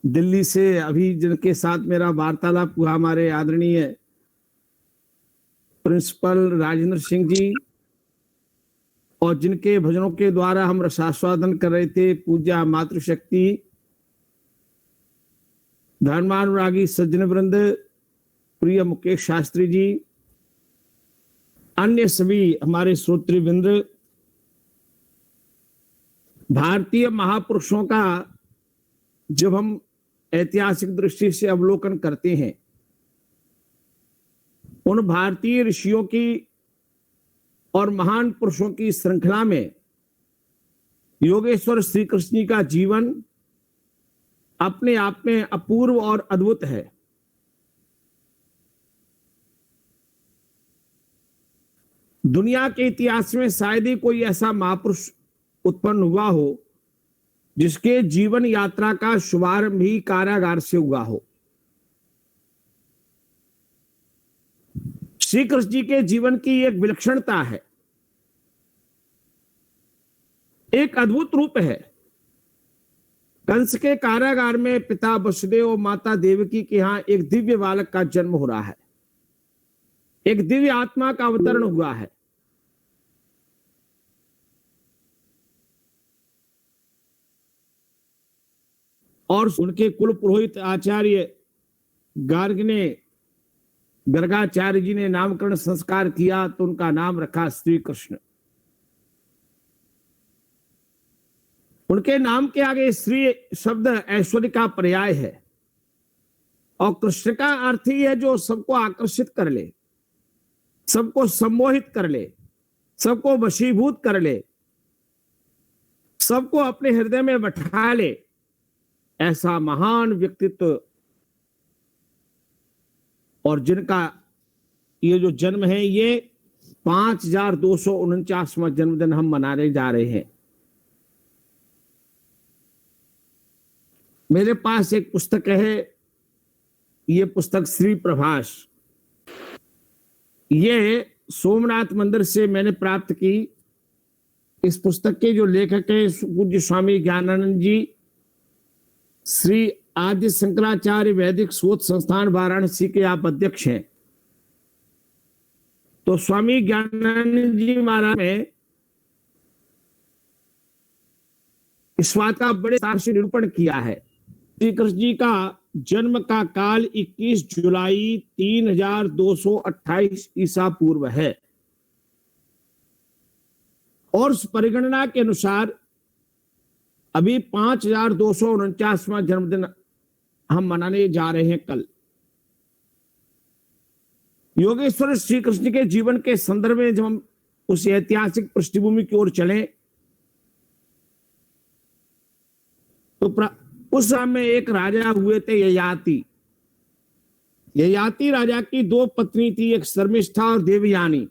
दिल्ली से अभी जिनके साथ मेरा वार्तालाप हुआ, हमारे आदरणीय प्रिंसिपल राजेंद्र सिंह जी, और जिनके भजनों के द्वारा हम रसास्वादन कर रहे थे, पूज्या मातृशक्ति, धर्मानुरागी सज्जन वृंद, प्रिय मुकेश शास्त्री जी, अन्य सभी हमारे श्रोत्री वृंद, भारतीय महापुरुषों का जब हम ऐतिहासिक दृष्टि से अवलोकन करते हैं, उन भारतीय ऋषियों की और महान पुरुषों की श्रृंखला में योगेश्वर श्री कृष्ण जी का जीवन अपने आप में अपूर्व और अद्भुत है। दुनिया के इतिहास में शायद ही कोई ऐसा महापुरुष उत्पन्न हुआ हो जिसके जीवन यात्रा का शुभारंभ ही कारागार से हुआ हो। श्री कृष्ण जी के जीवन की एक विलक्षणता है, एक अद्भुत रूप है। कंस के कारागार में पिता वसुदेव और माता देवकी के यहां एक दिव्य बालक का जन्म हो रहा है, एक दिव्य आत्मा का अवतरण हुआ है। और उनके कुल पुरोहित आचार्य गर्गाचार्य जी ने नामकरण संस्कार किया तो उनका नाम रखा श्री कृष्ण। उनके नाम के आगे श्री शब्द ऐश्वर्य का पर्याय है, और कृष्ण का अर्थ ही है जो सबको आकर्षित कर ले, सबको सम्मोहित कर ले, सबको वशीभूत कर ले, सबको अपने हृदय में बैठा ले। ऐसा महान व्यक्तित्व, और जिनका ये जो जन्म है, ये 5249वां जन्मदिन हम मनाने जा रहे हैं। मेरे पास एक पुस्तक है, ये पुस्तक श्री प्रभाष, ये सोमनाथ मंदिर से मैंने प्राप्त की। इस पुस्तक के जो लेखक हैं पूज्य स्वामी ज्ञानानंद जी, श्री आदि शंकराचार्य वैदिक शोध संस्थान वाराणसी के आप अध्यक्ष हैं। तो स्वामी ज्ञानानंद जी महाराज ने इस बात का बड़े सार से निरूपण किया है। श्री कृष्ण जी का जन्म का काल 21 जुलाई 3228 ईसा पूर्व है, और उस परिगणना के अनुसार अभी 5249वां जन्मदिन हम मनाने जा रहे हैं कल। योगेश्वर श्री कृष्ण के जीवन के संदर्भ में जब हम उस ऐतिहासिक पृष्ठभूमि की ओर चलें, तो उस समय में एक राजा हुए थे ययाति। ययाति राजा की दो पत्नी थी, एक शर्मिष्ठा और देवयानी।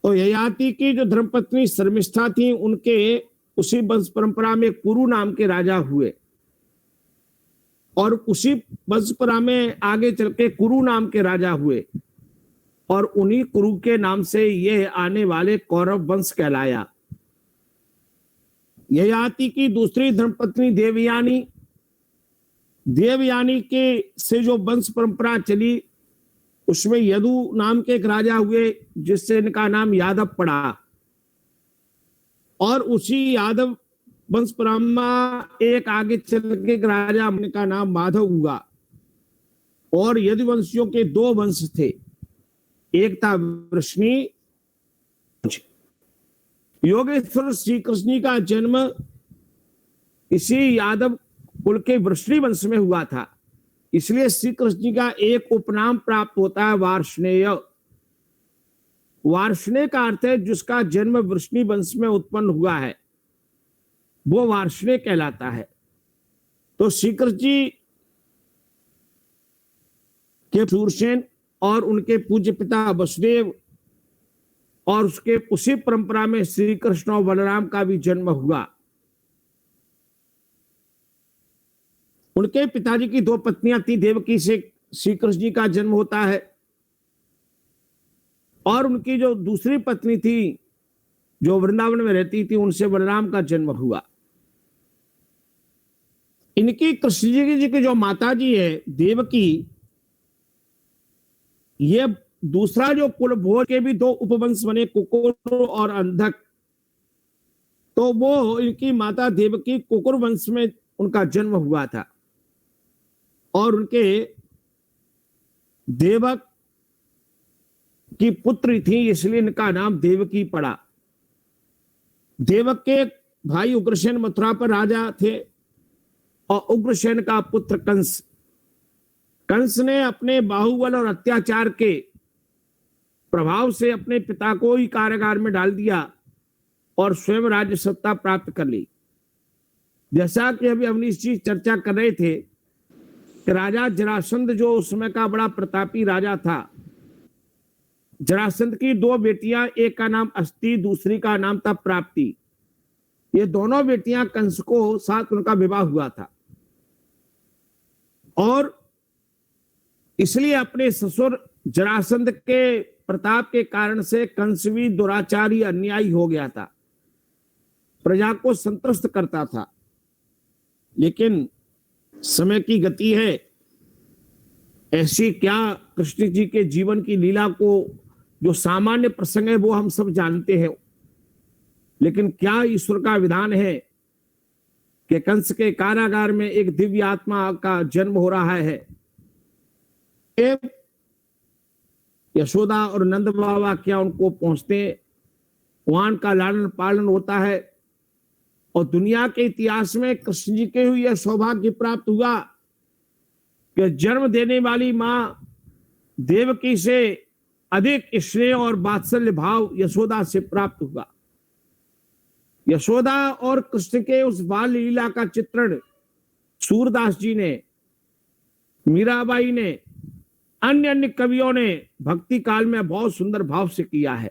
तो ययाति की जो धर्मपत्नी शर्मिष्ठा थी, उनके उसी वंश परंपरा में कुरु नाम के राजा हुए, और उसी वंश परंपरा में आगे चल के कुरु नाम के राजा हुए, और उन्हीं कुरु के नाम से ये आने वाले कौरव वंश कहलाया। ययाति की दूसरी धर्मपत्नी देवयानी के से जो वंश परंपरा चली, उसमें यदु नाम के एक राजा हुए, जिससे इनका नाम यादव पड़ा, और उसी यादव वंश परंपरा एक आगे चल के एक राजा का नाम माधव हुआ। और यदुवंशियों के दो वंश थे, एक था वृष्णि। योगेश्वर श्री कृष्ण का जन्म इसी यादव कुल के वृष्णि वंश में हुआ था, इसलिए श्री कृष्ण का एक उपनाम प्राप्त होता है, वार्ष्णेय। वार्ष्णेय का अर्थ है जिसका जन्म वृष्णि वंश में उत्पन्न हुआ है, वो वार्ष्णेय कहलाता है। तो श्री कृष्ण जी के शूरसेन और उनके पूज्य पिता वसुदेव, और उसके उसी परंपरा में श्री कृष्ण और बलराम का भी जन्म हुआ। उनके पिताजी की दो पत्नियां थी, देवकी से श्री कृष्ण जी का जन्म होता है, और उनकी जो दूसरी पत्नी थी जो वृंदावन में रहती थी, उनसे बलराम का जन्म हुआ। इनकी कृष्ण जी की जो माता जी है देवकी, ये दूसरा जो कुलभोज के भी दो उपवंश बने, कुकुर और अंधक, तो वो इनकी माता देवकी कुकुर वंश में उनका जन्म हुआ था और उनके देवक की पुत्री थी, इसलिए इनका नाम देवकी पड़ा। देवक के भाई उग्रसेन मथुरा पर राजा थे और उग्रसेन का पुत्र कंस, कंस ने अपने बाहुबल और अत्याचार के प्रभाव से अपने पिता को ही कारागार में डाल दिया और स्वयं राज्य सत्ता प्राप्त कर ली। जैसा कि अभी अवनीश जी चर्चा कर रहे थे कि राजा जरासंध जो उस समय का बड़ा प्रतापी राजा था, जरासंध की दो बेटियां, एक का नाम अस्ति, दूसरी का नाम था प्राप्ति। ये दोनों बेटियां कंस को साथ उनका विवाह हुआ था और इसलिए अपने ससुर जरासंध के प्रताप के कारण से कंस भी दुराचारी अन्यायी हो गया था, प्रजा को संत्रस्त करता था। लेकिन समय की गति है, ऐसी क्या कृष्ण जी के जीवन की लीला को, जो सामान्य प्रसंग है वो हम सब जानते हैं, लेकिन क्या ईश्वर का विधान है कि कंस के कारागार में एक दिव्य आत्मा का जन्म हो रहा है। यशोदा और नंद बाबा क्या उनको पहुंचते, वहां का लालन पालन होता है और दुनिया के इतिहास में कृष्ण जी के हुए यह सौभाग्य प्राप्त हुआ कि जन्म देने वाली मां देवकी से अधिक स्नेह और वात्सल्य भाव यशोदा से प्राप्त हुआ। यशोदा और कृष्ण के उस बाल लीला का चित्रण सूरदास जी ने, मीराबाई ने, अन्य अन्य कवियों ने भक्ति काल में बहुत सुंदर भाव से किया है।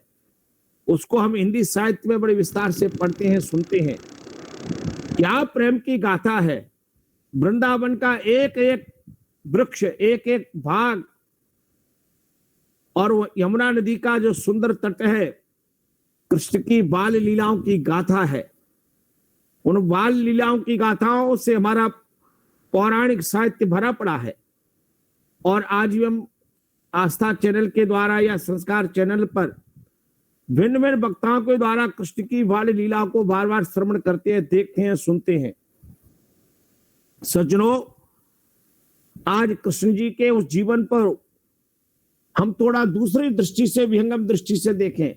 उसको हम हिंदी साहित्य में बड़े विस्तार से पढ़ते हैं, सुनते हैं। क्या प्रेम की गाथा है। वृंदावन का एक एक वृक्ष, एक एक भाग और यमुना नदी का जो सुंदर तट है, कृष्ण की बाल लीलाओं की गाथा है। उन बाल लीलाओं की गाथाओं से हमारा पौराणिक साहित्य भरा पड़ा है और आज भी हम आस्था चैनल के द्वारा या संस्कार चैनल पर भिन्न भिन्न वक्ताओं के द्वारा कृष्ण की बाल लीला को बार बार श्रवण करते हैं, देखते हैं, सुनते हैं। सज्जनों, आज कृष्ण जी के उस जीवन पर हम थोड़ा दूसरी दृष्टि से, विहंगम दृष्टि से देखें।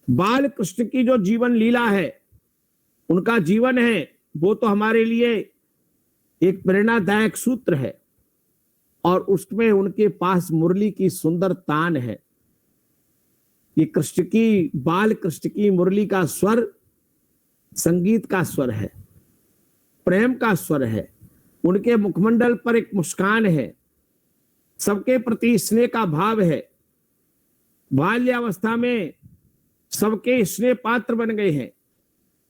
बाल कृष्ण की जो जीवन लीला है, उनका जीवन है, वो तो हमारे लिए एक प्रेरणादायक सूत्र है और उसमें उनके पास मुरली की सुंदर तान है। ये कृष्ण की, बाल कृष्ण की मुरली का स्वर संगीत का स्वर है, प्रेम का स्वर है। उनके मुखमंडल पर एक मुस्कान है, सबके प्रति स्नेह का भाव है। बाल्यावस्था में सबके स्नेह पात्र बन गए हैं।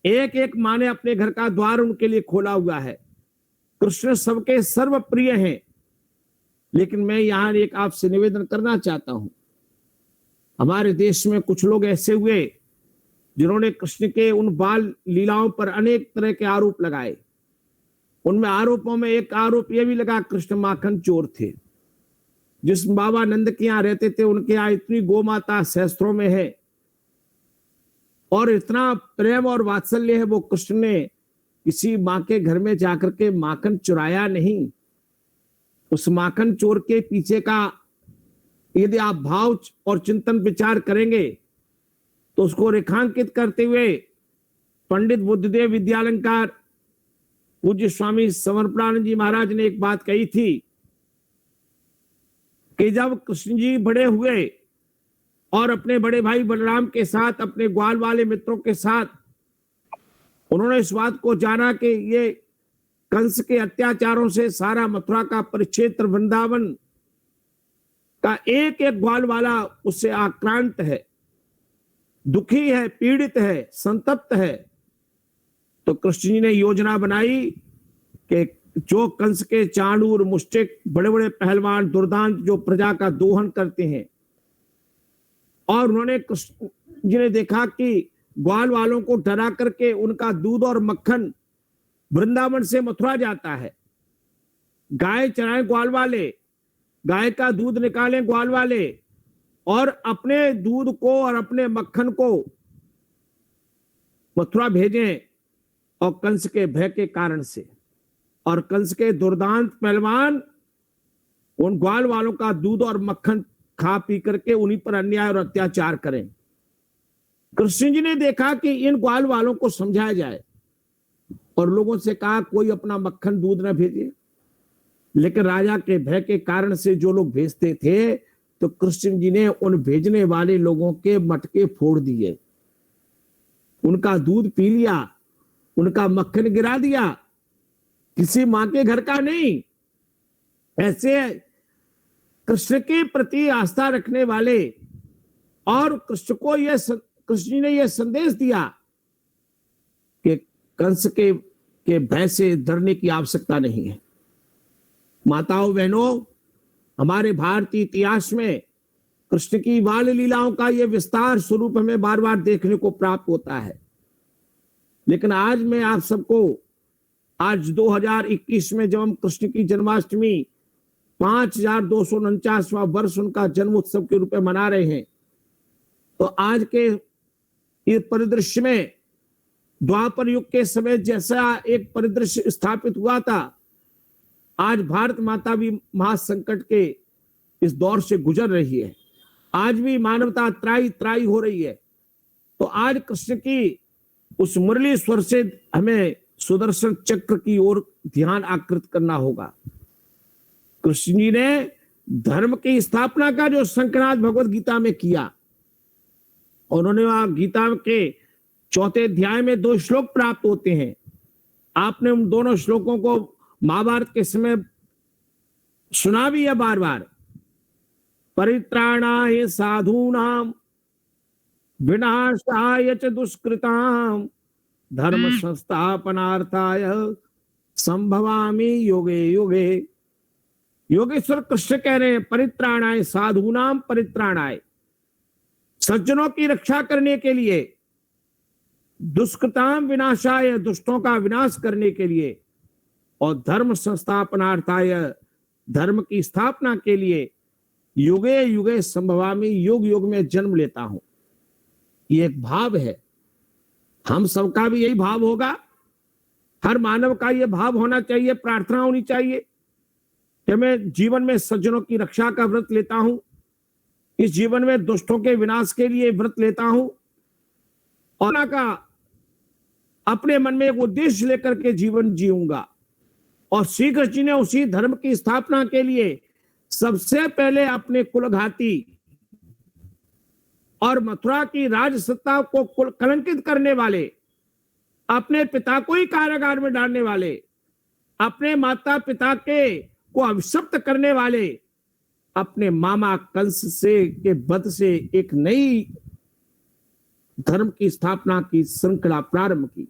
एक एक माँ ने अपने घर का द्वार उनके लिए खोला हुआ है। कृष्ण सबके सर्वप्रिय हैं। लेकिन मैं यहां एक आपसे निवेदन करना चाहता हूं। हमारे देश में कुछ लोग ऐसे हुए जिन्होंने कृष्ण के उन बाल लीलाओं पर अनेक तरह के आरोप लगाए। उनमें आरोपों में एक आरोप यह भी लगा, कृष्ण माखन चोर थे। जिस बाबा नंद के यहाँ रहते थे, उनके यहाँ इतनी गोमाता सहस्त्रों में है और इतना प्रेम और वात्सल्य है, वो कृष्ण ने किसी माँ के घर में जाकर के माखन चुराया नहीं। उस माखन चोर के पीछे का यदि आप भाव और चिंतन विचार करेंगे तो उसको रेखांकित करते हुए पंडित बुद्धदेव विद्यालंकार पूज्य स्वामी समर्पणानंद जी महाराज ने एक बात कही थी कि जब कृष्ण जी बड़े हुए और अपने बड़े भाई बलराम के साथ, अपने ग्वाल वाले मित्रों के साथ, उन्होंने इस बात को जाना कि ये कंस के अत्याचारों से सारा मथुरा का परिक्षेत्र, वृंदावन का एक एक ग्वाल वाला उससे आक्रांत है, दुखी है, पीड़ित है, संतप्त है। तो कृष्ण जी ने योजना बनाई कि जो कंस के चाणूर, मुष्टिक, बड़े बड़े पहलवान, दुर्दांत जो प्रजा का दोहन करते हैं, और उन्होंने कृष्ण जी ने देखा कि ग्वाल वालों को डरा करके उनका दूध और मक्खन वृंदावन से मथुरा जाता है, गाय चराए ग्वाल वाले, गाय का दूध निकालें ग्वाल वाले, और अपने दूध को और अपने मक्खन को मथुरा भेजें, और कंस के भय के कारण से, और कंस के दुर्दांत पहलवान उन ग्वाल वालों का दूध और मक्खन खा पी करके उन्हीं पर अन्याय और अत्याचार करें। कृष्ण जी ने देखा कि इन ग्वाल वालों को समझाया जाए, और लोगों से कहा कोई अपना मक्खन दूध न भेजे। लेकिन राजा के भय के कारण से जो लोग भेजते थे, तो कृष्ण जी ने उन भेजने वाले लोगों के मटके फोड़ दिए, उनका दूध पी लिया, उनका मक्खन गिरा दिया, किसी मां के घर का नहीं। ऐसे कृष्ण के प्रति आस्था रखने वाले, और कृष्ण जी ने यह संदेश दिया कि कंस के भय से डरने की आवश्यकता नहीं है। माताओं बहनों, हमारे भारतीय इतिहास में कृष्ण की बाल लीलाओं का यह विस्तार स्वरूप हमें बार बार देखने को प्राप्त होता है। लेकिन आज मैं आप सबको, आज 2021 में जब हम कृष्ण की जन्माष्टमी 5249वां वर्ष उनका जन्म उत्सव के रूप में मना रहे हैं, तो आज के इस परिदृश्य में द्वापर युग के समय जैसा एक परिदृश्य स्थापित हुआ था, आज भारत माता भी महासंकट के इस दौर से गुजर रही है। आज भी मानवता त्राई त्राई हो रही है। तो आज कृष्ण की उस मुरली स्वर से हमें सुदर्शन चक्र की ओर ध्यान आकृत करना होगा। कृष्ण जी ने धर्म की स्थापना का जो संकल्प भगवत गीता में किया, उन्होंने वहां गीता के 4 अध्याय में 2 श्लोक प्राप्त होते हैं। आपने उन दोनों श्लोकों को महाभारत के समय सुना भी है बार बार। परित्राणाय साधूनाम विनाशाय च दुष्कृताम धर्म संस्थापनार्थाय संभवामि युगे युगे। योगेश्वर कृष्ण कह रहे हैं परित्राणाय साधूनाम परित्राणाय, सज्जनों की रक्षा करने के लिए, दुष्कृताम विनाशाय, दुष्टों का विनाश करने के लिए, और धर्म संस्थापनार्थाय, धर्म की स्थापना के लिए, युगे युगे संभवामि, युग युग में जन्म लेता हूं। ये एक भाव है। हम सबका भी यही भाव होगा, हर मानव का यह भाव होना चाहिए, प्रार्थना होनी चाहिए कि मैं जीवन में सज्जनों की रक्षा का व्रत लेता हूं, इस जीवन में दुष्टों के विनाश के लिए व्रत लेता हूं, और का अपने मन में एक उद्देश्य लेकर के जीवन जीऊंगा। और श्री कृष्ण जी ने उसी धर्म की स्थापना के लिए सबसे पहले अपने कुलघाती और मथुरा की राज सत्ता को कलंकित करने वाले, अपने पिता को ही कारागार में डालने वाले, अपने माता पिता को अभिशप्त करने वाले, अपने मामा कंस से के वध से एक नई धर्म की स्थापना की श्रृंखला प्रारंभ की।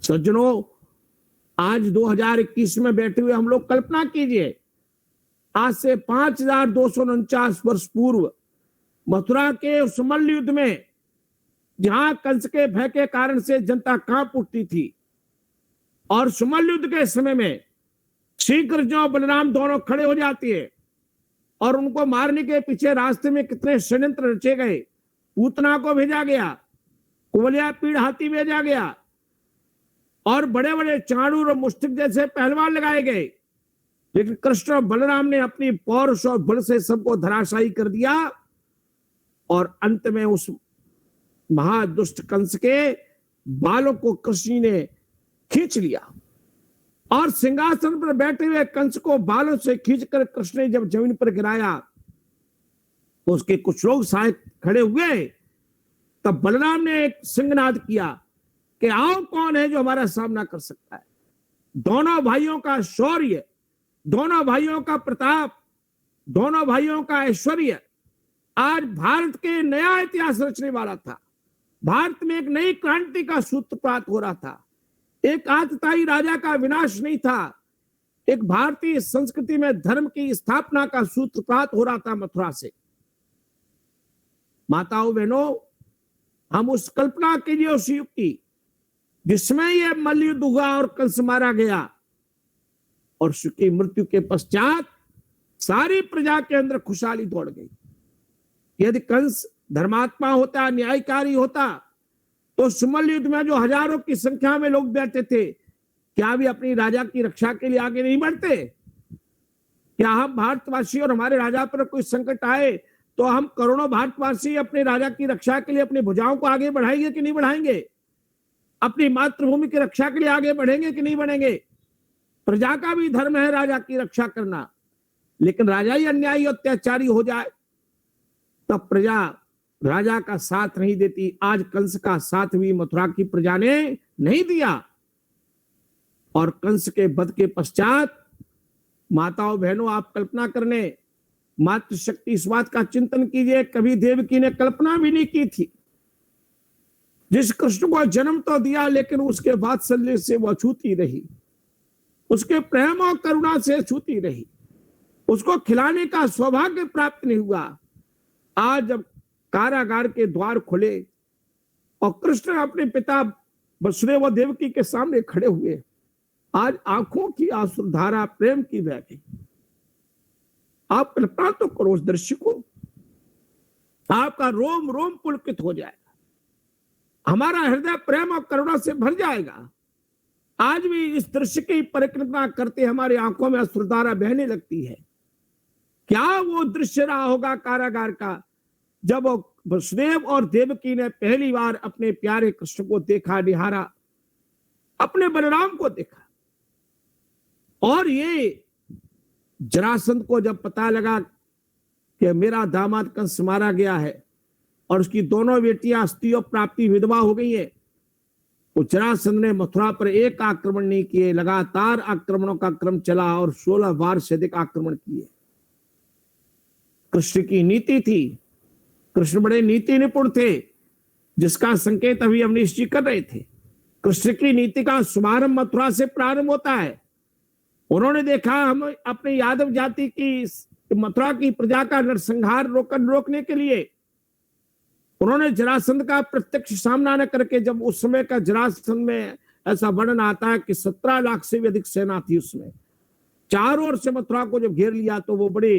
सज्जनों, आज 2021 में बैठे हुए हम लोग कल्पना कीजिए, आज से 5249 वर्ष पूर्व मथुरा के उस मल्ल युद्ध में, जहां कंस के भय के कारण से जनता कांप उठती थी, और सुमल्ल युद्ध के समय में श्री कृष्ण और बलराम दोनों खड़े हो जाते हैं, और उनको मारने के पीछे रास्ते में कितने षड्यंत्र रचे गए। पूतना को भेजा गया, कुवलिया पीड़ हाथी भेजा गया, और बड़े बड़े चाणूर और मुष्टिक जैसे पहलवान लगाए गए, लेकिन कृष्ण और बलराम ने अपनी पौरुष और बल से सबको धराशायी कर दिया, और अंत में उस महादुष्ट कंस के बालों को कृष्ण ने खींच लिया, और सिंहासन पर बैठे हुए कंस को बालों से खींचकर कृष्ण ने जब जमीन पर गिराया, तो उसके कुछ लोग सहायक खड़े हुए। तब बलराम ने एक सिंहनाद किया कि आओ, कौन है जो हमारा सामना कर सकता है। दोनों भाइयों का शौर्य, दोनों भाइयों का प्रताप, दोनों भाइयों का ऐश्वर्य आज भारत के नया इतिहास रचने वाला था। भारत में एक नई क्रांति का सूत्रपात हो रहा था। एक आतताई राजा का विनाश नहीं था, एक भारतीय संस्कृति में धर्म की स्थापना का सूत्रपात हो रहा था मथुरा से। माताओं बहनों, हम उस कल्पना कीजिए उस युग की, जिसमें यह मल्लयुद्ध हुआ और कंस मारा गया, और उसकी मृत्यु के पश्चात सारी प्रजा के अंदर खुशहाली दौड़ गई। यदि कंस धर्मात्मा होता, न्यायकारी होता, तो सुमल युद्ध में जो हजारों की संख्या में लोग बैठे थे, क्या भी अपनी राजा की रक्षा के लिए आगे नहीं बढ़ते? क्या हम भारतवासी और हमारे राजा पर कोई संकट आए तो हम करोड़ों भारतवासी अपने राजा की रक्षा के लिए अपनी भुजाओं को आगे बढ़ाएंगे कि नहीं बढ़ाएंगे? अपनी मातृभूमि की रक्षा के लिए आगे बढ़ेंगे कि नहीं बढ़ेंगे? प्रजा का भी धर्म है राजा की रक्षा करना, लेकिन राजा ही अन्यायी अत्याचारी हो जाए तब प्रजा राजा का साथ नहीं देती। आज कंस का साथ भी मथुरा की प्रजा ने नहीं दिया, और कंस के वध के पश्चात माताओं बहनों, आप कल्पना करने, मातृशक्ति इस बात का चिंतन कीजिए, कभी देवकी ने कल्पना भी नहीं की थी। जिस कृष्ण को जन्म तो दिया, लेकिन उसके वात्सल्य से वह छूती रही, उसके प्रेम और करुणा से छूती रही, उसको खिलाने का सौभाग्य प्राप्त नहीं हुआ। आज जब कारागार के द्वार खुले और कृष्ण अपने पिता वसुदेव व देवकी के सामने खड़े हुए, आज आंखों की आंसुधारा प्रेम की बह गई। आप कल्पना तो करो उस दृश्य को, आपका रोम रोम पुलकित हो जाएगा, हमारा हृदय प्रेम और करुणा से भर जाएगा। आज भी इस दृश्य की परिकल्पना करते हमारी आंखों में अश्रुधारा बहने लगती है। क्या वो दृश्य रहा होगा कारागार का, जब वसुदेव और देवकी ने पहली बार अपने प्यारे कृष्ण को देखा, निहारा, अपने बलराम को देखा। और ये जरासंध को जब पता लगा कि मेरा दामाद कंस मारा गया है और उसकी दोनों बेटियां अस्थियों प्राप्ति विधवा हो गई है, तो जरासंध ने मथुरा पर एक आक्रमण नहीं किए, लगातार आक्रमणों का क्रम चला और 16 बार से अधिक आक्रमण किए। कृष्ण की नीति थी, कृष्ण बड़े नीति निपुण थे, जिसका संकेत अभी हम निश्चित कर रहे थे। कृष्ण की नीति का शुभारंभ मथुरा से प्रारंभ होता है। उन्होंने देखा हम अपने यादव जाति की, मथुरा की प्रजा का नरसंहार रोकने के लिए उन्होंने जरासंध का प्रत्यक्ष सामना न करके, जब उस समय का जरासंध में ऐसा वर्णन आता है कि 17 लाख से भी अधिक सेना थी, उसमें चारों ओर से मथुरा को जब घेर लिया, तो वो बड़े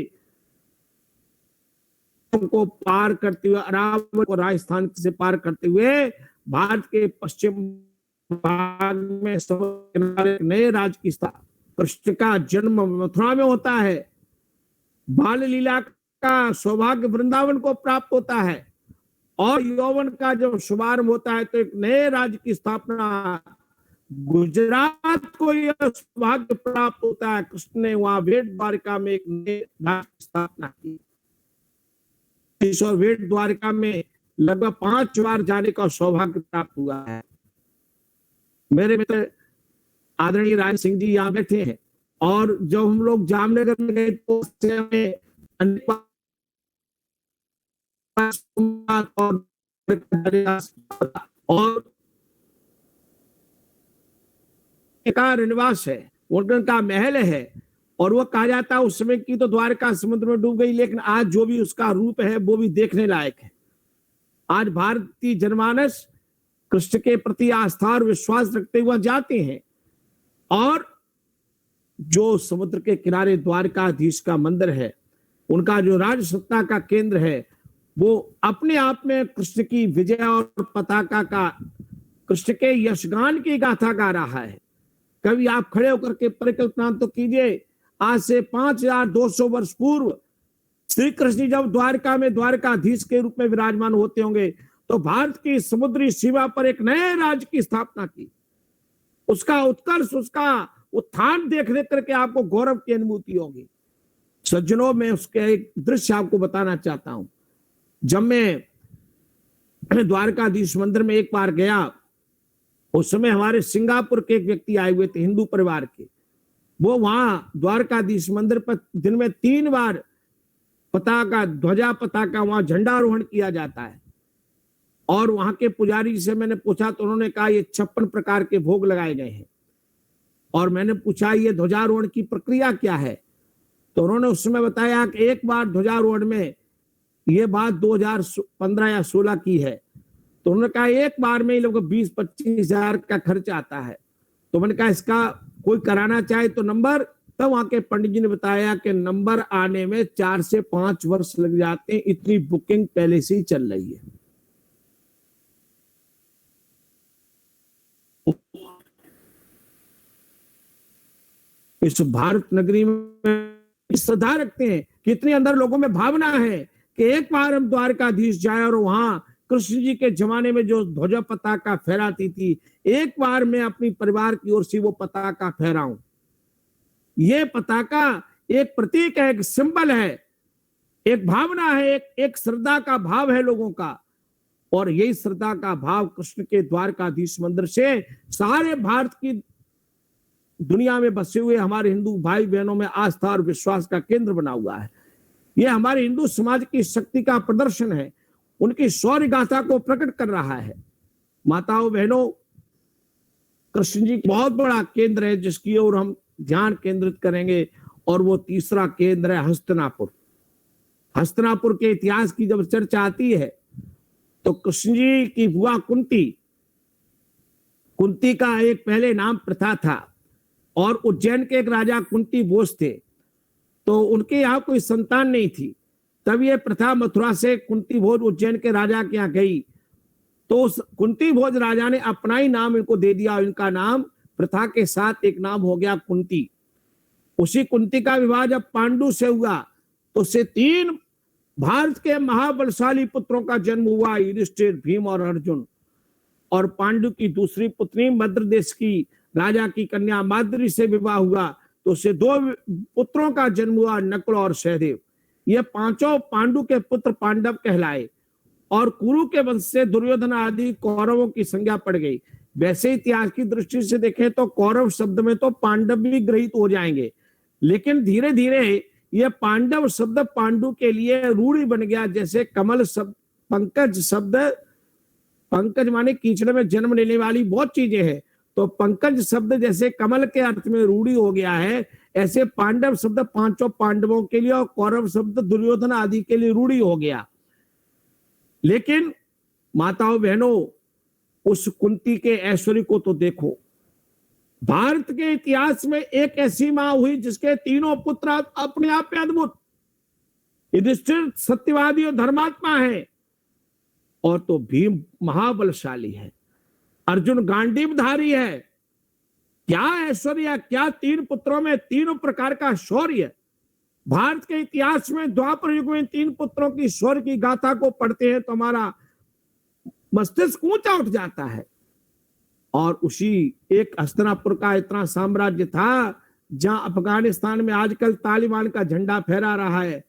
को पार करते हुए, अरावली को राजस्थान से पार करते हुए भारत के पश्चिम भाग में नए राज्य की स्थापना। कृष्ण का जन्म मथुरा में होता है, बाल लीला का सौभाग्य वृंदावन को प्राप्त होता है, और यौवन का जब शुभारंभ होता है तो एक नए राज्य की स्थापना, गुजरात को यह सौभाग्य प्राप्त होता है। कृष्ण ने वहां वेट द्वारिका में एक नए राज्य की स्थापना की। और वेट द्वारिका में लगभग 5 बार जाने का सौभाग्य प्राप्त हुआ है। मेरे मित्र आदरणीय राज सिंह जी यहाँ बैठे हैं, और जब हम लोग जामनगर में गए तो और निवास है, उनका महल है, और वो कहा जाता है उस समय की तो द्वारका समुद्र में डूब गई, लेकिन आज जो भी उसका रूप है वो भी देखने लायक है। आज भारतीय जनमानस कृष्ण के प्रति आस्था और विश्वास रखते हुए जाते हैं, और जो समुद्र के किनारे द्वारकाधीश का मंदिर है, उनका जो राज सत्ता का केंद्र है, वो अपने आप में कृष्ण की विजय और पताका का, कृष्ण के यशगान की गाथा गा रहा है। कभी आप खड़े होकर के परिकल्पना तो कीजिए, आज से 5200 वर्ष पूर्व श्री कृष्ण जब द्वारका में द्वारकाधीश के रूप में विराजमान होते होंगे, तो भारत की समुद्री सीमा पर एक नए राज्य की स्थापना की। उसका उत्कर्ष, उसका उत्थान देख देख करके आपको गौरव की अनुभूति होगी। सज्जनों, में उसके एक दृश्य आपको बताना चाहता हूं। जब मैं द्वारकाधीश मंदिर में एक बार गया, उस समय हमारे सिंगापुर के एक व्यक्ति आए हुए थे, हिंदू परिवार के। वो वहां द्वारकाधीश मंदिर पर दिन में 3 बार पताका, ध्वजा पताका, वहां झंडारोहण किया जाता है। और वहां के पुजारी से मैंने पूछा तो उन्होंने कहा ये 56 प्रकार के भोग लगाए गए हैं। और मैंने पूछा ये ध्वजारोहण की प्रक्रिया क्या है, तो उन्होंने उस समय बताया कि एक बार ध्वजारोहण में, ये बात 2015 या 16 की है, तो उन्होंने कहा एक बार में लोग 20-25 हजार का खर्च आता है। तो मैंने कहा इसका कोई कराना चाहे तो नंबर, तब वहां के पंडित जी ने बताया कि नंबर आने में 4 से 5 वर्ष लग जाते हैं, इतनी बुकिंग पहले से ही चल रही है। इस भारत नगरी में श्रद्धा रखते हैं, कितने अंदर लोगों में भावना है कि एक बार हम द्वारकाधीश जाए और वहां कृष्ण जी के जमाने में जो ध्वजा पताका फहराती थी, एक बार मैं अपनी परिवार की ओर से वो पताका फहराऊं। ये पताका एक प्रतीक है, एक सिंबल है, एक भावना है, एक श्रद्धा का भाव है लोगों का। और यही श्रद्धा का भाव कृष्ण के द्वारकाधीश मंदिर से सारे भारत की दुनिया में बसे हुए हमारे हिंदू भाई बहनों में आस्था और विश्वास का केंद्र बना हुआ है। यह हमारे हिंदू समाज की शक्ति का प्रदर्शन है, उनकी शौर्य गाथा को प्रकट कर रहा है। माताओं बहनों, कृष्ण जी बहुत बड़ा केंद्र है जिसकी ओर हम ध्यान केंद्रित करेंगे, और वो तीसरा केंद्र है हस्तिनापुर। हस्तिनापुर के इतिहास की जब चर्चा आती है तो कृष्ण जी की बुआ कुंती, कुंती का एक पहले नाम प्रथा था, और उज्जैन के एक राजा कुंती भोज थे, तो उनके यहाँ कोई संतान नहीं थी। तब ये प्रथा मथुरा से कुंती भोज उज्जैन के राजा के यहाँ गई, तो उस कुंती भोज राजा ने अपना ही नाम इनको दे दिया, इनका नाम प्रथा के साथ एक नाम हो गया कुंती। उसी कुंती का विवाह जब पांडु से हुआ तो उससे 3 भारत के महाबलशाली पुत्रों का जन्म हुआ, युधिष्ठिर, भीम और अर्जुन। और पांडु की दूसरी पुत्री मद्र देश की राजा की कन्या माद्री से विवाह हुआ, तो उससे 2 पुत्रों का जन्म हुआ, नकुल और सहदेव। ये 5 पांडु के पुत्र पांडव कहलाए, और कुरु के वंश से दुर्योधन आदि कौरवों की संज्ञा पड़ गई। वैसे इतिहास की दृष्टि से देखें तो कौरव शब्द में तो पांडव भी ग्रहित हो जाएंगे, लेकिन धीरे धीरे यह पांडव शब्द पांडु के लिए रूढ़ी बन गया। जैसे कमल शब्द, पंकज शब्द, पंकज माने कीचड़ में जन्म लेने वाली बहुत चीजें हैं, तो पंकज शब्द जैसे कमल के अर्थ में रूढ़ी हो गया है, ऐसे पांडव शब्द 5 पांडवों के लिए और कौरव शब्द दुर्योधन आदि के लिए रूढ़ी हो गया। लेकिन माताओं बहनों, उस कुंती के ऐश्वर्य को तो देखो। भारत के इतिहास में एक ऐसी मां हुई जिसके 3 पुत्र अपने आप में अद्भुत। युधिष्ठिर सत्यवादी और धर्मात्मा है, और तो भीम महाबलशाली है, अर्जुन गांडीवधारी है। क्या ऐश्वर्य, क्या 3 पुत्रों में 3 प्रकार का शौर्य। भारत के इतिहास में द्वापर युग में 3 पुत्रों की शौर्य की गाथा को पढ़ते हैं तो हमारा मस्तिष्क ऊंचा उठ जाता है। और उसी एक हस्तिनापुर का इतना साम्राज्य था जहां अफगानिस्तान में आजकल तालिबान का झंडा फहरा रहा है,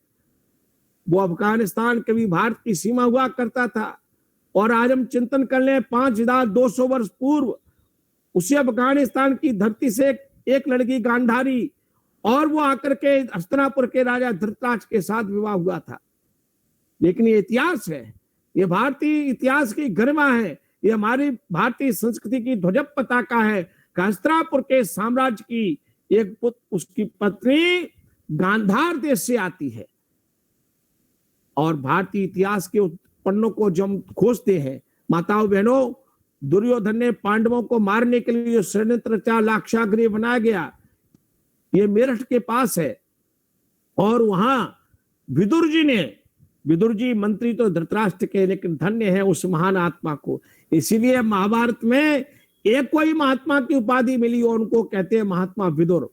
वो अफगानिस्तान कभी भारत की सीमा हुआ करता था। और आज हम चिंतन कर लें 5200 वर्ष पूर्व उसी अफगानिस्तान की धरती से एक लड़की गांधारी, और वो आकर के हस्तिनापुर के राजा धृतराष्ट्र के साथ विवाह हुआ था। लेकिन ये इतिहास है, ये भारतीय इतिहास की गरिमा है, ये हमारी भारतीय संस्कृति की ध्वज पताका है। हस्तिनापुर के साम्राज्य की एक उसकी पत्नी गांधार देश से आती है। और भारतीय इतिहास के पन्नों को जब हम खोजते हैं माताओं बहनों, दुर्योधन ने पांडवों को मारने के लिए षड्यंत्र रचा, लाक्षागृह बनाया गया, ये मेरठ के पास है। और वहां विदुर जी मंत्री तो धृतराष्ट्र के, लेकिन धन्य है उस महान आत्मा को। इसीलिए महाभारत में एक कोई महात्मा की उपाधि मिली और उनको कहते हैं महात्मा विदुर।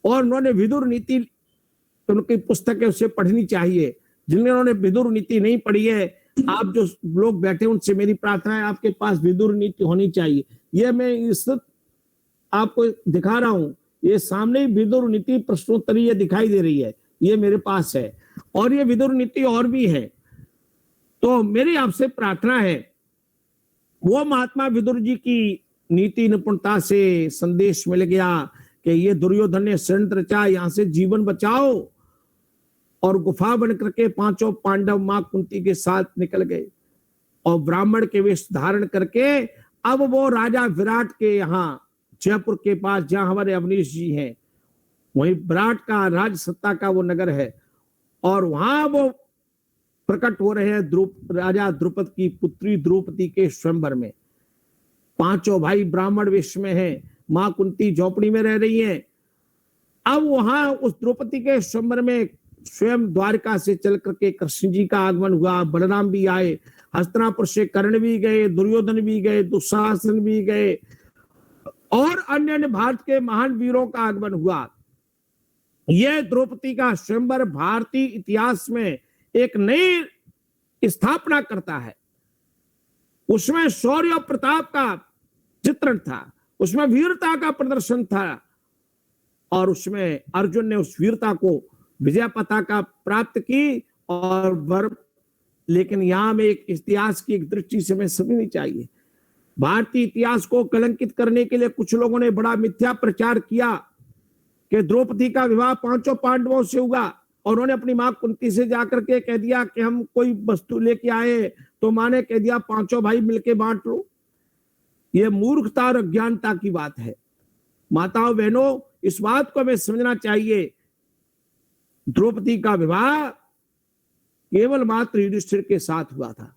और उन्होंने विदुर नीति, उनकी पुस्तक है उसे पढ़नी चाहिए। जिन्होंने विदुर नीति नहीं पढ़ी है, आप जो लोग बैठे उनसे मेरी प्रार्थना है आपके पास विदुर नीति होनी चाहिए। ये मैं इस आपको दिखा रहा हूं, ये सामने ही विदुर नीति प्रश्नोत्तरी दिखाई दे रही है, ये मेरे पास है। और ये विदुर नीति और भी है। तो मेरी आपसे प्रार्थना है, वो महात्मा विदुर जी की नीति निपुणता से संदेश मिल गया कि ये दुर्योधन ने षड्यंत्र रचा, यहां से जीवन बचाओ। और गुफा बन करके 5 पांडव मां कुंती के साथ निकल गए, और ब्राह्मण के वेश धारण करके अब वो राजा विराट के यहाँ जयपुर के पास, जहां हमारे अवनीश जी हैं, वहीं विराट का राज सत्ता का वो नगर है, और वहां वो प्रकट हो रहे हैं राजा द्रुपद की पुत्री द्रौपदी के स्वयंवर में। पांचों भाई ब्राह्मण वेश में हैं, मां कुंती झोपड़ी में रह रही हैं। अब वहां उस द्रौपदी के स्वयंवर में स्वयं द्वारका से चल करके कृष्ण जी का आगमन हुआ, बलराम भी आए, हस्तिनापुर से कर्ण भी गए, दुर्योधन भी गए, दुशासन भी गए और अन्य भारत के महान वीरों का आगमन हुआ। यह द्रौपदी का स्वयंवर भारतीय इतिहास में एक नई स्थापना करता है। उसमें शौर्य और प्रताप का चित्रण था, उसमें वीरता का प्रदर्शन था और उसमें अर्जुन ने उस वीरता को विजय पताका प्राप्त की। और लेकिन यहां में एक इतिहास की एक दृष्टि से हमें समझनी चाहिए, भारतीय इतिहास को कलंकित करने के लिए कुछ लोगों ने बड़ा मिथ्या प्रचार किया कि द्रौपदी का विवाह पांचों पांडवों से हुआ और उन्होंने अपनी मां कुंती से जाकर के कह दिया कि हम कोई वस्तु लेके आए तो मां ने कह दिया पांचों भाई मिलके बांट लो। यह मूर्खता और अज्ञानता की बात है। माताओं बहनों, इस बात को हमें समझना चाहिए, द्रौपदी का विवाह केवल मात्र युधिष्ठिर के साथ हुआ था।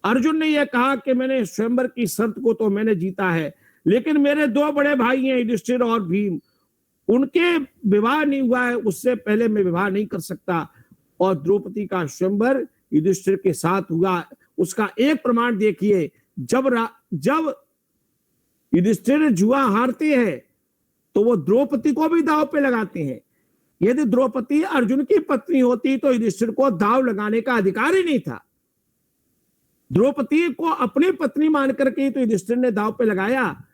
अर्जुन ने यह कहा कि मैंने स्वयंवर की शर्त को तो मैंने जीता है, लेकिन मेरे दो बड़े भाई हैं युधिष्ठिर और भीम, उनके विवाह नहीं हुआ है, उससे पहले मैं विवाह नहीं कर सकता। और द्रौपदी का स्वयंवर युधिष्ठिर के साथ हुआ। उसका एक प्रमाण देखिए, जब युधिष्ठिर जुआ हारते हैं तो वो द्रौपदी को भी दांव पे लगाते हैं। यदि द्रौपदी अर्जुन की पत्नी होती तो युधिष्ठिर को दांव लगाने का अधिकार ही नहीं था। द्रौपदी को अपनी पत्नी मान करके तो युधिष्ठिर ने दांव पे लगाया।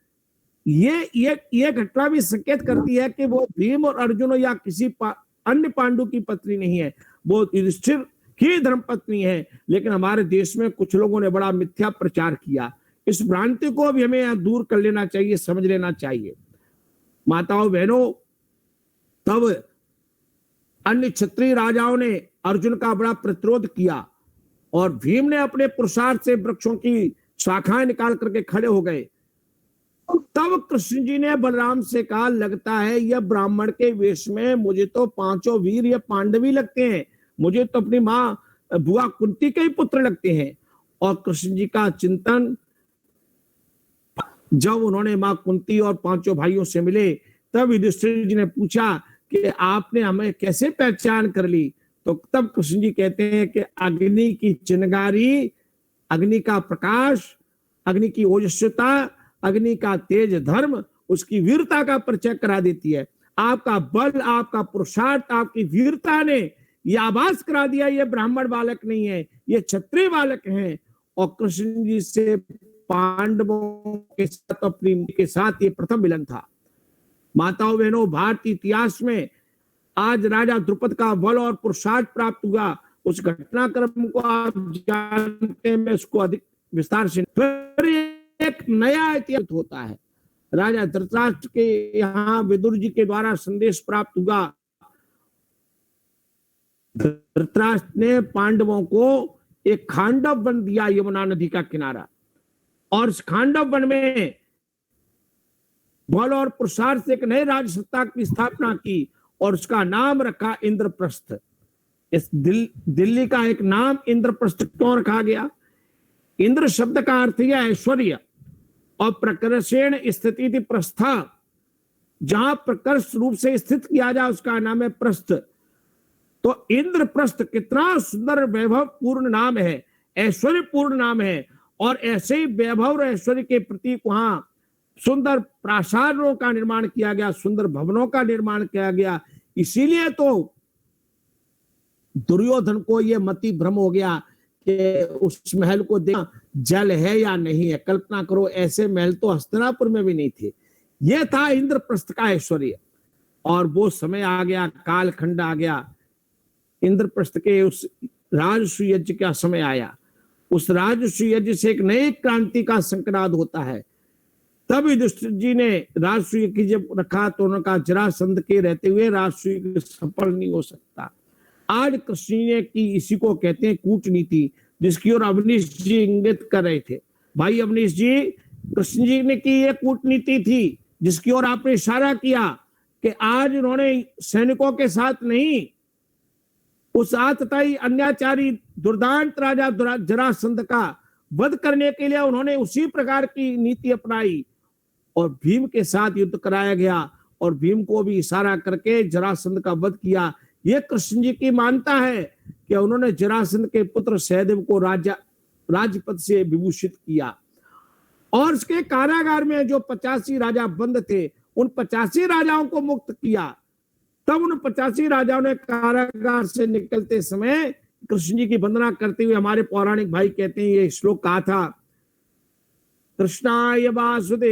ये घटना भी संकेत करती है कि वो भीम और अर्जुन या किसी अन्य पांडु की पत्नी नहीं है, वो युधिष्ठिर की धर्मपत्नी है। लेकिन हमारे देश में कुछ लोगों ने बड़ा मिथ्या प्रचार किया। इस भ्रांति को भी हमें यहाँ दूर कर लेना चाहिए, समझ लेना चाहिए। माताओं बहनों, तब अन्य क्षत्रिय राजाओं ने अर्जुन का बड़ा प्रतिरोध किया और भीम ने अपने पुरुषार्थ से वृक्षों की शाखाएं निकाल करके खड़े हो गए। तब कृष्ण जी ने बलराम से कहा, लगता है यह ब्राह्मण के वेश में मुझे तो पांचों वीर ये पांडवी लगते हैं, मुझे तो अपनी मां बुआ कुंती के ही पुत्र लगते हैं। और कृष्ण जी का चिंतन जब उन्होंने मां कुंती और पांचों भाइयों से मिले, तब युधिष्ठिर जी ने पूछा कि आपने हमें कैसे पहचान कर ली। तो तब कृष्ण जी कहते हैं कि अग्नि की चिंगारी, अग्नि का प्रकाश, अग्नि की ओजस्विता, अग्नि का तेज धर्म उसकी वीरता का परिचय करा देती है। आपका बल, आपका पुरुषार्थ, आपकी वीरता ने यह आभास करा दिया ये ब्राह्मण बालक नहीं है, ये क्षत्रिय बालक हैं। और कृष्ण जी से पांडवों के साथ, अपनी के साथ ये प्रथम मिलन था। माताओं बहनों, भारतीय इतिहास में आज राजा द्रुपद का बल और पुरुषार्थ प्राप्त हुआ, उस घटनाक्रम को आप जानते हैं, मैं उसको अधिक विस्तार से। फिर एक नया इतिहास होता है। राजा धृतराष्ट्र के यहाँ विदुर जी के द्वारा संदेश प्राप्त हुआ। धृतराष्ट्र ने पांडवों को एक खांडव वन दिया, यमुना नदी का किनारा, और इस खांडव वन में बल और पुरुषार्थ से एक नए राज्य सत्ता की स्थापना की और उसका नाम रखा इंद्रप्रस्थ। इस दिल्ली का एक नाम इंद्रप्रस्थ क्यों रखा गया? इंद्र शब्द का अर्थ यह ऐश्वर्य और प्रकर्षेण स्थिति थी प्रस्था, जहां प्रकर्ष रूप से स्थित किया जाए उसका नाम है प्रस्थ। तो इंद्रप्रस्थ कितना सुंदर वैभव पूर्ण नाम है, ऐश्वर्य पूर्ण नाम है। और ऐसे ही वैभव और ऐश्वर्य के प्रतीक वहां सुंदर प्रासादों का निर्माण किया गया, सुंदर भवनों का निर्माण किया गया। इसीलिए तो दुर्योधन को यह मति भ्रम हो गया कि उस महल को देखा जल है या नहीं है। कल्पना करो, ऐसे महल तो हस्तिनापुर में भी नहीं थे। यह था इंद्रप्रस्थ का ऐश्वर्य। और वो समय आ गया, कालखंड आ गया, इंद्रप्रस्थ के उस राजसूय यज्ञ का समय आया। उस राजसूय यज्ञ से एक नई क्रांति का संक्रांत होता है। तब युधिष्ठिर जी ने राजसूय की जब रखा तो उन्होंने कहा, जरासंध के रहते हुए राजसूय सफल नहीं हो सकता। आज कृष्ण ने की, इसी को कहते हैं कूटनीति, जिसकी ओर अवनीश जी इंगित कर रहे थे। भाई अवनीश जी, कृष्ण जी ने की ये कूटनीति थी जिसकी ओर आपने इशारा किया कि आज उन्होंने सैनिकों के साथ नहीं, उस आतताई अन्याचारी दुर्दांत राजा जरासंध का वध करने के लिए उन्होंने उसी प्रकार की नीति अपनाई और भीम के साथ युद्ध कराया गया और भीम को भी इशारा करके जरासंध का वध किया। यह कृष्ण जी की मानता है कि उन्होंने जरासंध के पुत्र सहदेव को राजपद से विभूषित किया और उसके कारागार में जो 85 राजा बंद थे उन 85 राजाओं को मुक्त किया। तब उन 85 राजाओं ने कारागार से निकलते समय कृष्ण जी की वंदना करते हुए हमारे पौराणिक भाई कहते हैं ये श्लोक कहा था, कृष्णाय वासुदेवाय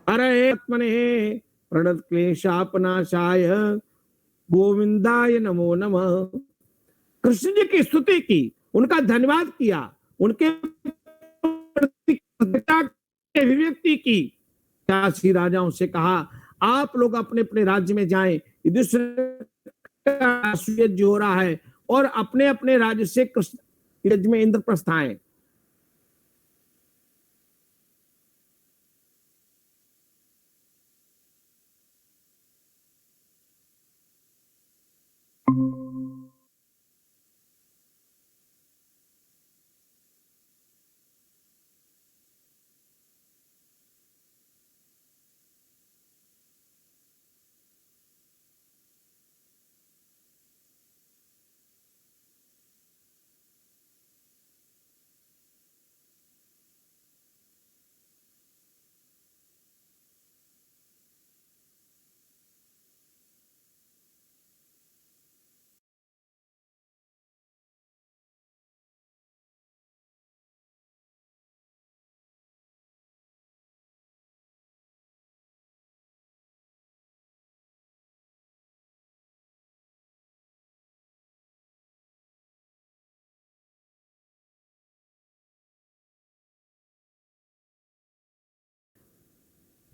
हरे आत्मने प्रणत क्लेशापनाशाय गोविंदाय नमो नमः। कृष्ण जी की स्तुति की, उनका धन्यवाद किया, उनके अभिव्यक्ति की। 85 राजाओं से कहा आप लोग अपने अपने राज्य में जाएं, युद्ध हो रहा है और अपने अपने राज्य से कृष्ण राज्य में इंद्रप्रस्थ आए।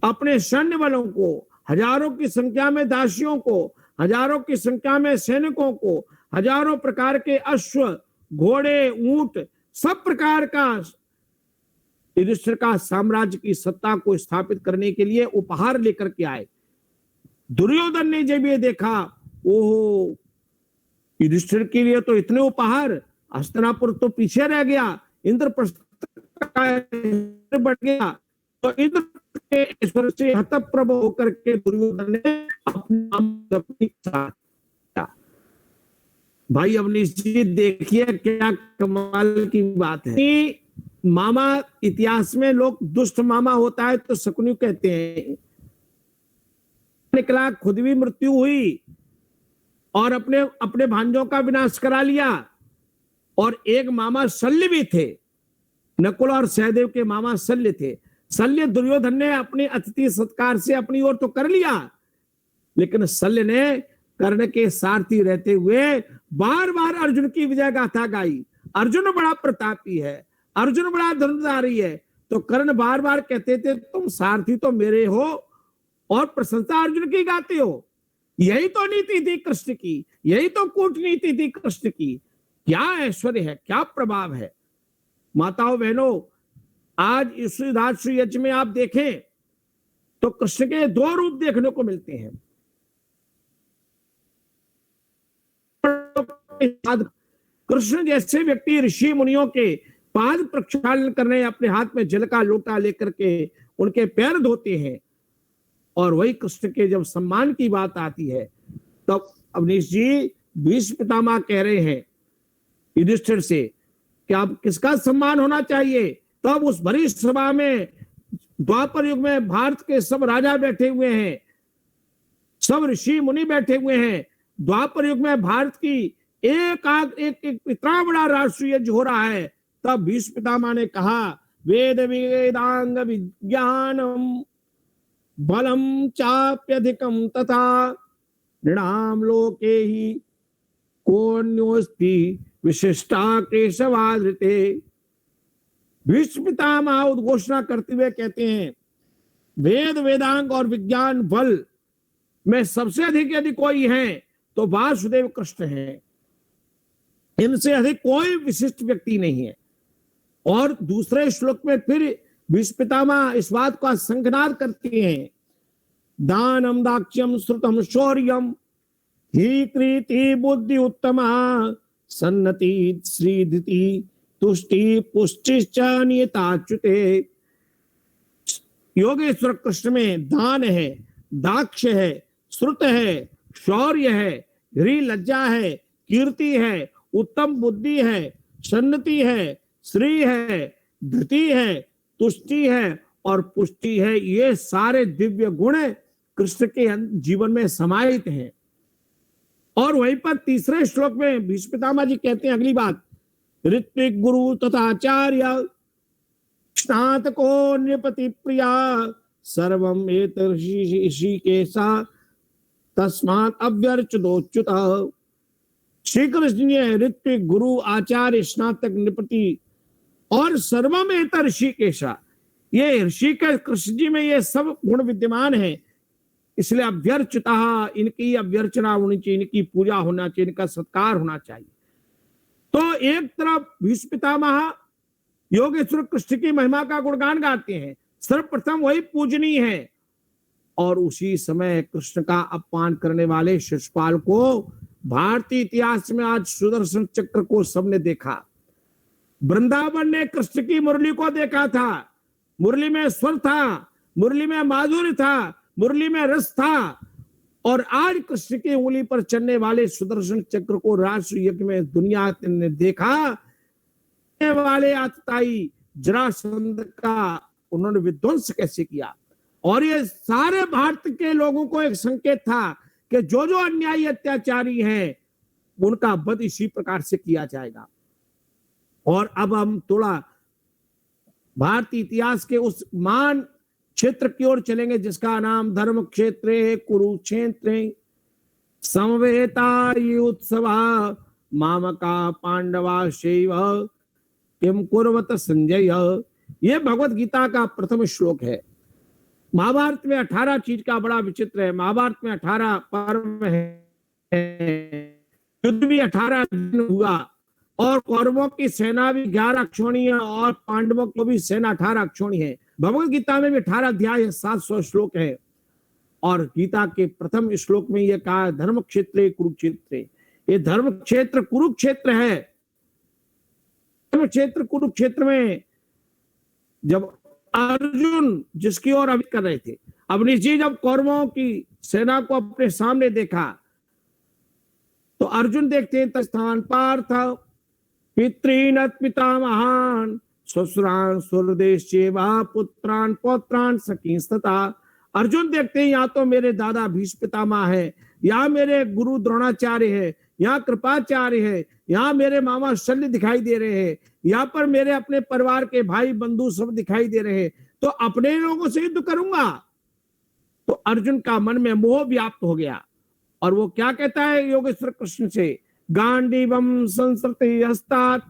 अपने सैन्य बलों को, हजारों की संख्या में दासियों को, हजारों की संख्या में सैनिकों को, हजारों प्रकार के अश्व, घोड़े, ऊंट, सब प्रकार का युधिष्ठिर का साम्राज्य की सत्ता को स्थापित करने के लिए उपहार लेकर के आए। दुर्योधन ने जब ये देखा, ओहो युधिष्ठिर के लिए तो इतने उपहार, हस्तिनापुर तो पीछे रह गया, इंद्रप्रस्थ बढ़ गया, तो इंद्र के ईश्वर से हतप्रभ होकर के दुर्योधन ने अपना भाई अवनीश जी देखिए क्या कमाल की बात है कि मामा, इतिहास में लोग दुष्ट मामा होता है तो शकुनी कहते हैं, निकला खुद भी मृत्यु हुई और अपने अपने भांजों का विनाश करा लिया। और एक मामा शल्य भी थे, नकुल और सहदेव के मामा शल्य थे। शल्य दुर्योधन ने अपने अतिथि सत्कार से अपनी ओर तो कर लिया, लेकिन शल्य ने कर्ण के सारथी रहते हुए बार बार अर्जुन की विजय गाथा गाई। अर्जुन बड़ा प्रतापी है, अर्जुन बड़ा धनुर्धारी है, तो कर्ण बार बार कहते थे तुम सारथी तो मेरे हो और प्रशंसा अर्जुन की गाते हो। यही तो नीति थी कृष्ण की, यही तो कूटनीति थी कृष्ण की। क्या ऐश्वर्य है, क्या प्रभाव है। माताओं बहनों, आज इस राजसूय यज्ञ में आप देखें तो कृष्ण के दो रूप देखने को मिलते हैं। कृष्ण जैसे व्यक्ति ऋषि मुनियों के पाद प्रक्षालन करने, अपने हाथ में जल का लोटा लेकर के उनके पैर धोते हैं। और वही कृष्ण के जब सम्मान की बात आती है तब अवनीश जी भीष्म पितामह कह रहे हैं युधिष्ठिर से कि आप किसका सम्मान होना चाहिए। तब उस भरी सभा में द्वापर युग में भारत के सब राजा बैठे हुए हैं, सब ऋषि मुनि बैठे हुए हैं। द्वापर युग में भारत की एक इतना बड़ा राष्ट्रीय यज्ञ हो रहा है। तब भीष्म पितामह ने कहा वेद वेदांग विज्ञानम बलम चाप्यधिकम तथा नृणाम लोके ही कोन्योस्ति विशिष्टा केशवाधृते। भीष्म पितामह उद्घोषणा करते हुए कहते हैं वेद वेदांग और विज्ञान बल में सबसे अधिक यदि कोई है तो वासुदेव कृष्ण है, इनसे अधिक कोई विशिष्ट व्यक्ति नहीं है। और दूसरे श्लोक में फिर भीष्म पितामह इस बात का संज्ञान करते हैं दानम दाक्ष्यम श्रुतम शौर्यम ही कृति बुद्धि उत्तमा सन्नति श्रीधि तुष्टि पुष्टिश्च नियताच्युते। योगेश्वर कृष्ण में दान है, दाक्ष है, श्रुत है, शौर्य है, ह्री लज्जा है, कीर्ति है, उत्तम बुद्धि है, सन्नति है, श्री है, धृति है, तुष्टि है और पुष्टि है। ये सारे दिव्य गुण कृष्ण के जीवन में समाहित हैं। और वहीं पर तीसरे श्लोक में भीष्म पितामह जी कहते हैं अगली बात, ऋत्विक गुरु तथा आचार्य स्नातको नृपति प्रिया सर्वम ऋषिकेशा तस्मात् अव्यर्चितोच्युत। श्री कृष्ण ने ऋत्विक गुरु आचार्य स्नातक नृपति और सर्वम ऋषिकेशा, ये ऋषिकेश कृष्ण जी में ये सब गुण विद्यमान है, इसलिए अभ्यर्चिता, इनकी अभ्यर्चना होनी चाहिए, इनकी पूजा होना चाहिए, इनका सत्कार होना चाहिए। तो एक तरफ भीष्म पितामह योगेश्वर कृष्ण की महिमा का गुणगान गाते हैं, सर्वप्रथम वही पूजनीय है, और उसी समय कृष्ण का अपमान करने वाले शिशुपाल को भारतीय इतिहास में आज सुदर्शन चक्र को सबने देखा। वृंदावन ने कृष्ण की मुरली को देखा था, मुरली में स्वर था, मुरली में माधुर्य था, मुरली में रस था, और आज कृष्ण की उंगली पर चलने वाले सुदर्शन चक्र को राष्ट्र यज्ञ में दुनिया ने देखा। वाले आतताई जरासंध का उन्होंने विध्वंस कैसे किया, और ये सारे भारत के लोगों को एक संकेत था कि जो जो अन्यायी अत्याचारी हैं उनका वध इसी प्रकार से किया जाएगा। और अब हम थोड़ा भारतीय इतिहास के उस मान क्षेत्र की ओर चलेंगे जिसका नाम धर्म क्षेत्र कुरुक्षेत्र। समवेता उत्सवा मामका पांडवा शैव किम कुर्वत संजय। यह भगवत गीता का प्रथम श्लोक है। महाभारत में 18 चीज का बड़ा विचित्र है। महाभारत में 18 पर्व है, युद्ध भी 18 दिन हुआ, और कौरवों की सेना भी 11 अक्षोणी है, और पांडवों को भी सेना 18 अक्षोणी है। भगवत गीता में भी 18 अध्याय है, 700 श्लोक है, और गीता के प्रथम श्लोक में यह कहा धर्म क्षेत्र कुरुक्षेत्र। ये धर्म क्षेत्र कुरुक्षेत्र है। धर्म क्षेत्र कुरुक्षेत्र में जब अर्जुन जिसकी ओर अभित कर रहे थे, अवनीश जी जब कौरवों की सेना को अपने सामने देखा तो अर्जुन देखते हैं तस्थान पार्थ पितृन पितामहान ससुरान स्वदेश पुत्रान पौत्रान सखींस्तता। अर्जुन देखते हैं यहाँ तो मेरे दादा भीष्म पितामह है, यहाँ मेरे गुरु द्रोणाचार्य है, यहाँ कृपाचार्य है, यहाँ मेरे मामा शल्य दिखाई दे रहे हैं, यहाँ पर मेरे अपने परिवार के भाई बंधु सब दिखाई दे रहे हैं, तो अपने लोगों से युद्ध करूंगा। तो अर्जुन का मन में मोह व्याप्त हो गया, और वो क्या कहता है योगेश्वर कृष्ण से, गांडीवम संसृति हस्तात्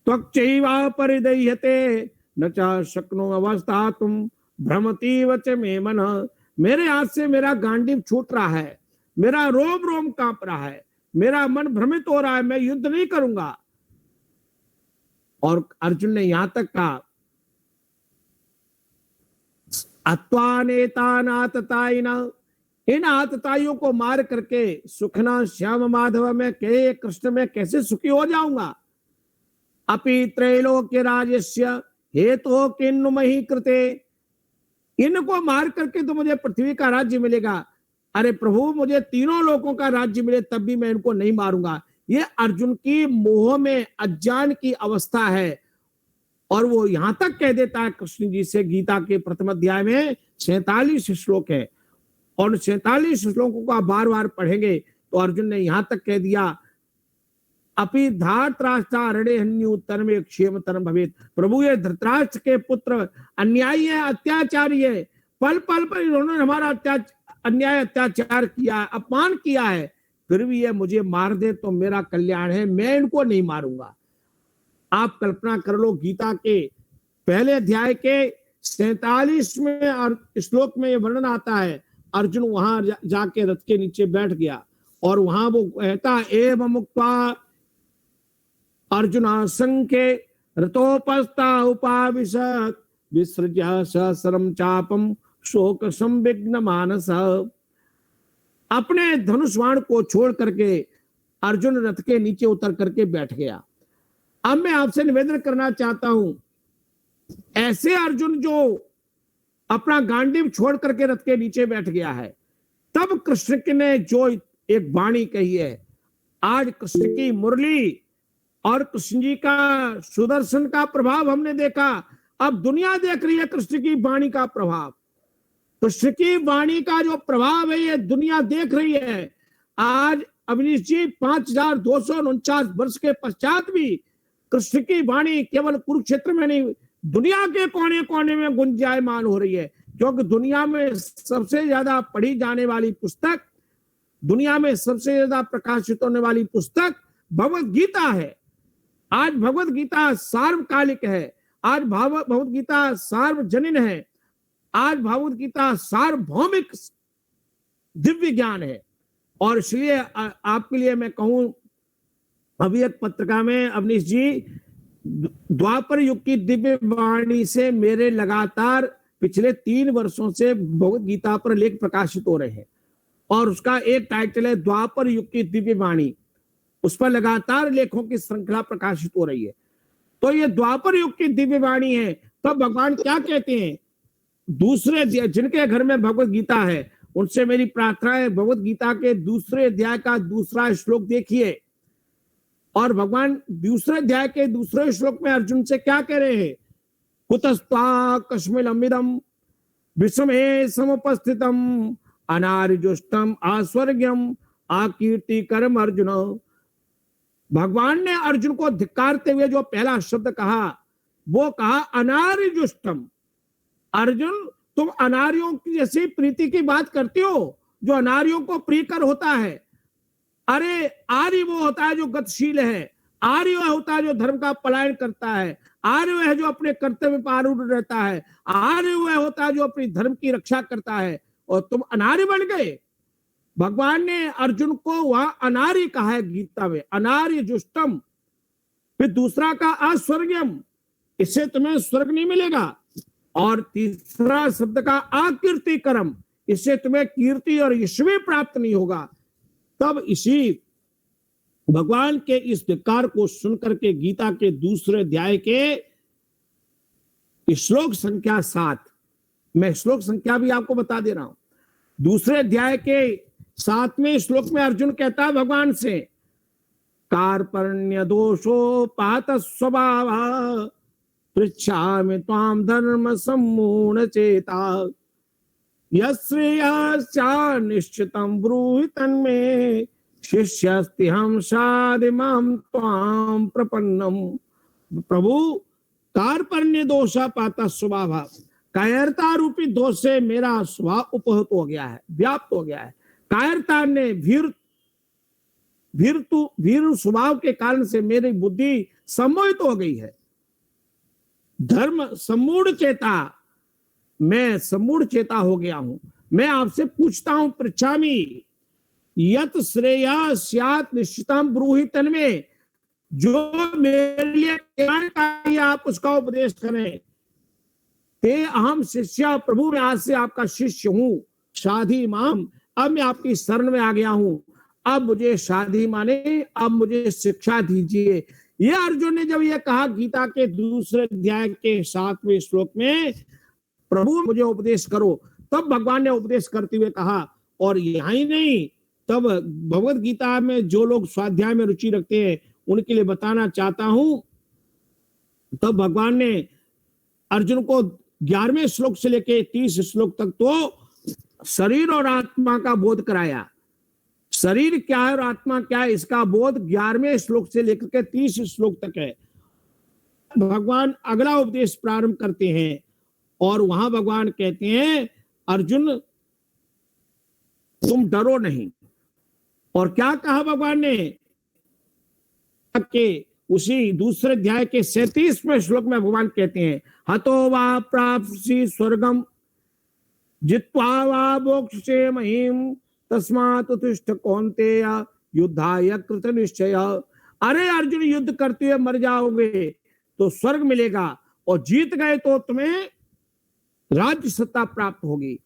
त्वक्चैवा परिदह्यते न च शक्नो अवस्था तुम भ्रमती वच मे मन। मेरे हाथ से मेरा गांडीव छूट रहा है, मेरा रोम रोम कांप रहा है, मेरा मन भ्रमित हो रहा है, मैं युद्ध नहीं करूंगा। और अर्जुन ने यहां तक कहा अत्वानेतानाततायिना, इन आतताइयों को मार करके सुखना श्याम माधव में के कृष्ण में कैसे सुखी हो जाऊंगा। अपि त्रैलोक्य राजस्य हेतु किन्नु मही कृते, इनको मार करके तो मुझे पृथ्वी का राज्य मिलेगा। अरे प्रभु मुझे तीनों लोगों का राज्य मिले तब भी मैं इनको नहीं मारूंगा। ये अर्जुन की मोह में अज्ञान की अवस्था है, और वो यहां तक कह देता है कृष्ण जी से। गीता के प्रथम अध्याय में 47 श्लोक है, और 47 श्लोकों को आप बार बार पढ़ेंगे तो अर्जुन ने यहां तक कह दिया अपि धार्तराष्ट्रारणे हन्युत्तर में क्षेम तरम भवेत। प्रभु ये धृतराष्ट्र के पुत्र अन्यायी है, अत्याचारी है, पल पल पर इन्होंने हमारा अन्याय अत्याचार किया, अपमान किया है, फिर भी ये मुझे मार दे तो मेरा कल्याण है, मैं इनको नहीं मारूंगा। आप कल्पना कर लो, गीता के पहले अध्याय के 47वें श्लोक में यह वर्णन आता है, अर्जुन वहां जाके रथ के नीचे बैठ गया, और वहां वो कहता एवं मुक्त्वा अर्जुन संख्ये रथोपस्था उपाविशत् विसृज्य सहस्रम चापम शोक संविघ्न मानस। अपने धनुष बाण को छोड़ करके अर्जुन रथ के नीचे उतर करके बैठ गया। अब मैं आपसे निवेदन करना चाहता हूं, ऐसे अर्जुन जो अपना गांडीव छोड़ करके रथ के नीचे बैठ गया है, तब कृष्ण ने जो एक वाणी कही है, आज कृष्ण की मुरली और कृष्ण जी का सुदर्शन का प्रभाव हमने देखा, अब दुनिया देख रही है कृष्ण की वाणी का प्रभाव। कृष्ण की वाणी का जो प्रभाव है ये दुनिया देख रही है। आज अवनीश जी 5249 वर्ष के पश्चात भी कृष्ण की वाणी केवल कुरुक्षेत्र में नहीं, दुनिया के कोने कोने में गुंजायमान हो रही है, क्योंकि दुनिया में सबसे ज्यादा पढ़ी जाने वाली पुस्तक, दुनिया में सबसे ज्यादा प्रकाशित होने वाली पुस्तक भगवत गीता है। आज भगवत गीता सार्वकालिक है, आज भगवत गीता सार्वजनीन है, आज भगवत गीता सार्वभौमिक दिव्य ज्ञान है। और इसलिए आपके लिए मैं कहूं, अभी एक पत्रिका में अवनीश जी, द्वापर युग की दिव्य वाणी से मेरे लगातार पिछले 3 वर्षों से भगवत गीता पर लेख प्रकाशित हो रहे हैं, और उसका एक टाइटल है द्वापर युग की दिव्य वाणी। उस पर लगातार लेखों की श्रृंखला प्रकाशित हो रही है। तो ये द्वापर युग की दिव्य वाणी है। तब भगवान क्या कहते हैं, दूसरे जिनके घर में भगवत गीता है उनसे मेरी प्रार्थना है, भगवत गीता के दूसरे अध्याय का दूसरा श्लोक देखिए। और भगवान दूसरे अध्याय के दूसरे श्लोक में अर्जुन से क्या कह रहे हैं, कुतस्त्वा कश्मीलमिदम विषमे समुपस्थितम अनार्जुष्टम आस्वर्ग्यम आकीर्तिकरम अर्जुन। भगवान ने अर्जुन को धिक्कारते हुए जो पहला शब्द कहा, वो कहा अनार्जुष्टम। अर्जुन, तुम अनार्यों की जैसी प्रीति की बात करते हो जो अनार्यों को प्रियकर होता है। अरे आर्य वो होता है जो गतिशील है, आर्य वह होता है जो धर्म का पलायन करता है, आर्य वह है जो अपने कर्तव्य पर आरूढ़ रहता है, आर्य वह होता है जो अपनी धर्म की रक्षा करता है, और तुम अनार्य बन गए। भगवान ने अर्जुन को वहां अनार्य कहा है गीता में, अनार्य जुष्टम। फिर दूसरा का अस्वर्गम, इससे तुम्हें स्वर्ग नहीं मिलेगा। और तीसरा शब्द का आकीर्तिकरम, इससे तुम्हें कीर्ति और यशवी प्राप्त नहीं होगा। तब इसी भगवान के इस धिक्कार को सुनकर के गीता के दूसरे अध्याय के श्लोक संख्या 7, मैं श्लोक संख्या भी आपको बता दे रहा हूं। दूसरे अध्याय के 7वें श्लोक में अर्जुन कहता है भगवान से, कार्पण्य दोषोपात स्वभाव पृच्छामि त्वां धर्म सम्मूढ़ चेता यश्रेयस्या निश्चितं ब्रूहि तन्मे शिष्यस्त्यहं साधिमां त्वां प्रपन्नम। प्रभु, कार्पण्य दोषापात स्वभाव, कायरता रूपी दोष से मेरा स्वभाव उपहत हो गया है, व्याप्त हो गया है। कायरता ने भीरु स्वभाव के कारण से मेरी बुद्धि सम्मोहित हो गई है। धर्म सम्मूढ़ चेता, मैं सम्मूढ़ चेता हो गया हूं। मैं आपसे पूछता हूं, पृच्छामि यत श्रेया स्यात् निश्चितं ब्रूहि तन्मे, जो मेरे लिए कल्याण का आप उसका उपदेश करें। ते अहम शिष्य, प्रभु मैं आज से आपका शिष्य हूं। शाधी माम, अब मैं आपकी शरण में आ गया हूं, अब मुझे शाधी माने, अब मुझे शिक्षा दीजिए। ये अर्जुन ने जब ये कहा गीता के दूसरे अध्याय के 7वें श्लोक में, प्रभु मुझे उपदेश करो, तब भगवान ने उपदेश करते हुए कहा। और यहां ही नहीं, तब भगवत गीता में जो लोग स्वाध्याय में रुचि रखते हैं उनके लिए बताना चाहता हूं, तब भगवान ने अर्जुन को 11वें श्लोक से लेकर 30 श्लोक तक तो शरीर और आत्मा का बोध कराया। शरीर क्या है और आत्मा क्या है, इसका बोध 11वें श्लोक से लेकर के 30 श्लोक तक है। भगवान अगला उपदेश प्रारंभ करते हैं और वहां भगवान कहते हैं, अर्जुन तुम डरो नहीं। और क्या कहा भगवान ने, कि उसी दूसरे अध्याय के 37वें श्लोक में भगवान कहते हैं, हतो वा प्राप्स्यसि स्वर्गम जित्वा वा मोक्षसे महीम तस्मात् उत्तिष्ठ कौन्तेय युद्धाय कृत निश्चय। अरे अर्जुन, युद्ध करते हुए मर जाओगे तो स्वर्ग मिलेगा, और जीत गए तो तुम्हें राज्य सत्ता प्राप्त होगी।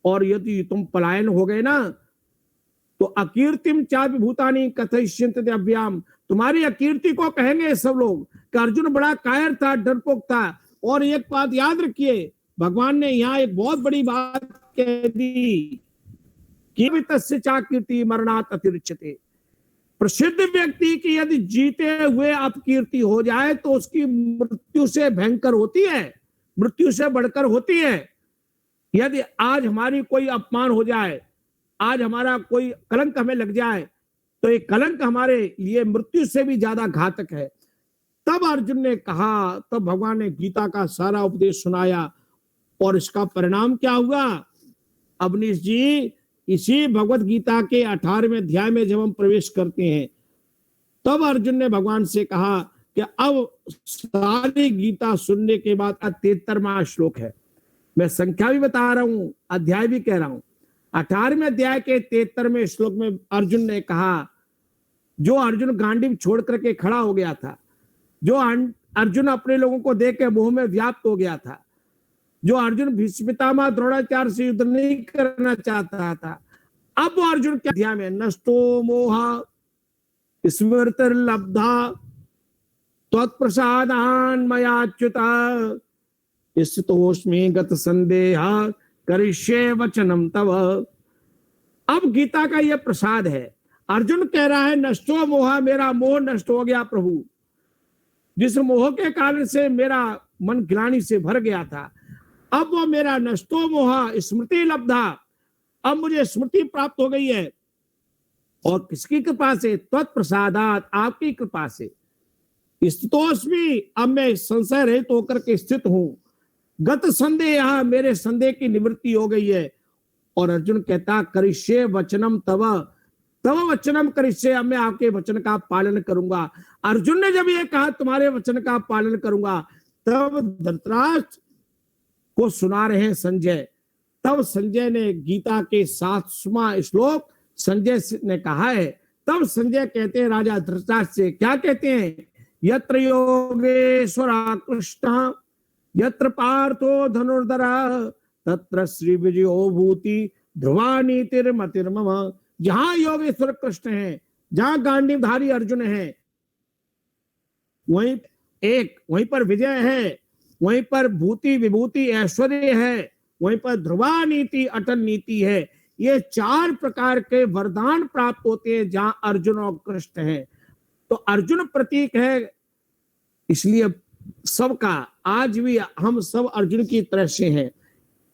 और यदि तुम पलायन हो गए ना, तो अकीर्तिम चा विभूतानि कथयिष्यन्ते अभ्याम, तुम्हारी अकीर्ति को कहेंगे सब लोग कि अर्जुन बड़ा कायर था, डरपोक था। और एक बात याद रखिए, भगवान ने यहाँ एक बहुत बड़ी बात कह दी कि तस्य चा कीर्ति मरणात् अतिरिच्यते। प्रसिद्ध व्यक्ति की यदि जीते हुए अपकीर्ति हो जाए तो उसकी मृत्यु से भयंकर होती है, मृत्यु से बढ़कर होती है। यदि आज हमारी कोई अपमान हो जाए, आज हमारा कोई कलंक हमें लग जाए, तो ये कलंक हमारे लिए मृत्यु से भी ज्यादा घातक है। तब अर्जुन ने कहा, तब भगवान ने गीता का सारा उपदेश सुनाया। और इसका परिणाम क्या हुआ? अवनीश जी, इसी भगवत गीता के 18वें अध्याय में जब हम प्रवेश करते हैं, तब अर्जुन ने भगवान से कहा कि अब सारी गीता सुनने के बाद 73वां श्लोक है। मैं संख्या भी बता रहा हूं, अध्याय भी कह रहा हूं। 18वें अध्याय के 73वें श्लोक में अर्जुन ने कहा, जो अर्जुन गांडीव छोड़ करके खड़ा हो गया था, जो अर्जुन अपने लोगों को देख के मोह में व्याप्त हो गया था, जो अर्जुन भीष्म पितामह द्रोणाचार्य से युद्ध नहीं करना चाहता था, अब वो अर्जुन के अध्याय में नष्टो मोह स्मृतिर्लब्धा त्वत्प्रसादान् मयाच्युता स्थितोऽस्मि गत संदेह करिष्ये वचनम तव। अब गीता का यह प्रसाद है। अर्जुन कह रहा है, नष्टो मोह, मेरा मोह नष्ट हो गया प्रभु, जिस मोह के कारण से मेरा मन ग्लानि से भर गया था, अब वो मेरा नष्टो मोह स्मृति लब्धा, अब मुझे स्मृति प्राप्त हो गई है। और किसकी कृपा से? त्वत्प्रसादात्, आपकी कृपा से। स्थितोस्मि, अब मैं संशय रहित होकर के स्थित हूं। गत संदेह, मेरे संदेह की निवृत्ति हो गई है। और अर्जुन कहता, करिष्ये वचनम तव, तव वचनम करिष्ये, अब मैं आपके वचन का पालन करूंगा। अर्जुन ने जब ये कहा तुम्हारे वचन का पालन करूंगा, तब धृतराष्ट्र को सुना रहे हैं संजय। तब संजय ने गीता के 7वां श्लोक संजय ने कहा है। तब संजय कहते हैं राजा धृतराष्ट्र से, क्या कहते हैं? यत्र योगेश्वरा कृष्ण यत्र पार्थो धनुर्धरः तत्र श्री विजयो भूति ध्रुवा नीतिर्मतिर्मम। जहां योगेश्वर कृष्ण है, जहां गांडीवधारी अर्जुन है, वहीं पर विजय है, वहीं पर भूति विभूति ऐश्वर्य है, वहीं पर ध्रुवा नीति अटल नीति है। ये 4 प्रकार के वरदान प्राप्त होते हैं जहां अर्जुन और कृष्ण है। तो अर्जुन प्रतीक है, इसलिए सबका आज भी हम सब अर्जुन की तरह से हैं।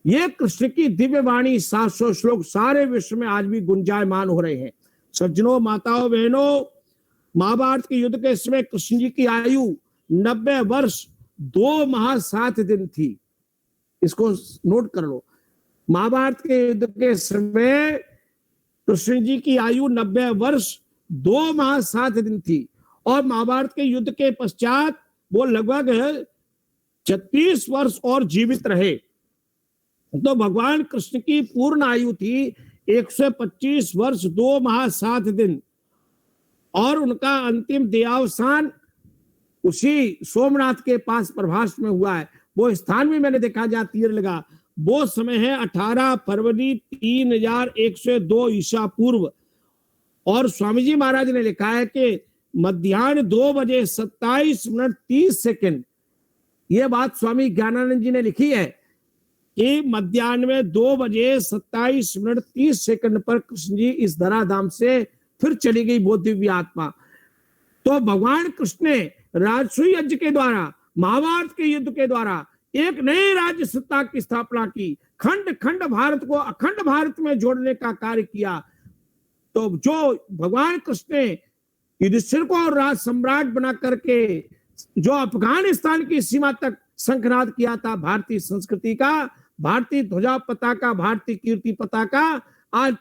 ये कृष्ण की दिव्य वाणी 700 श्लोक सारे विश्व में आज भी गुंजायमान हो रहे हैं। सज्जनों, माताओं, बहनों, महाभारत के युद्ध के समय कृष्ण जी की आयु 90 वर्ष 2 माह 7 दिन थी। इसको नोट कर लो। महाभारत के युद्ध के समय कृष्ण जी की आयु 90 वर्ष 2 माह 7 दिन थी। और महाभारत के युद्ध के पश्चात वो लगभग 36 वर्ष और जीवित रहे। तो भगवान कृष्ण की पूर्ण आयु थी 125 वर्ष 2 माह 7 दिन। और उनका अंतिम देहावसान उसी सोमनाथ के पास प्रभास में हुआ है। वो स्थान भी मैंने देखा जहां तीर लगा। वो समय है 18 फरवरी 3102 ईसा पूर्व। और स्वामी जी महाराज ने लिखा है कि मध्याह्न 2 बजे 27 मिनट 30 सेकंड। ये बात स्वामी ज्ञानानंद जी ने लिखी है कि मध्याह्न में 2 बजे 27 मिनट 30 सेकंड पर कृष्ण जी इस धराधाम से फिर चली गई वो दिव्य आत्मा। तो भगवान कृष्ण ने राजसूय यज्ञ के द्वारा, महाभारत के युद्ध के द्वारा एक नई राज्य सत्ता की स्थापना की। खंड खंड भारत को अखंड भारत में जोड़ने का कार्य किया। तो जो भगवान कृष्ण ने युधिष्ठिर को राज सम्राट बना करके जो अफगानिस्तान की सीमा तक शंखनाद किया था, भारतीय संस्कृति का, भारतीय ध्वजा पताका, भारतीय कीर्ति पताका आज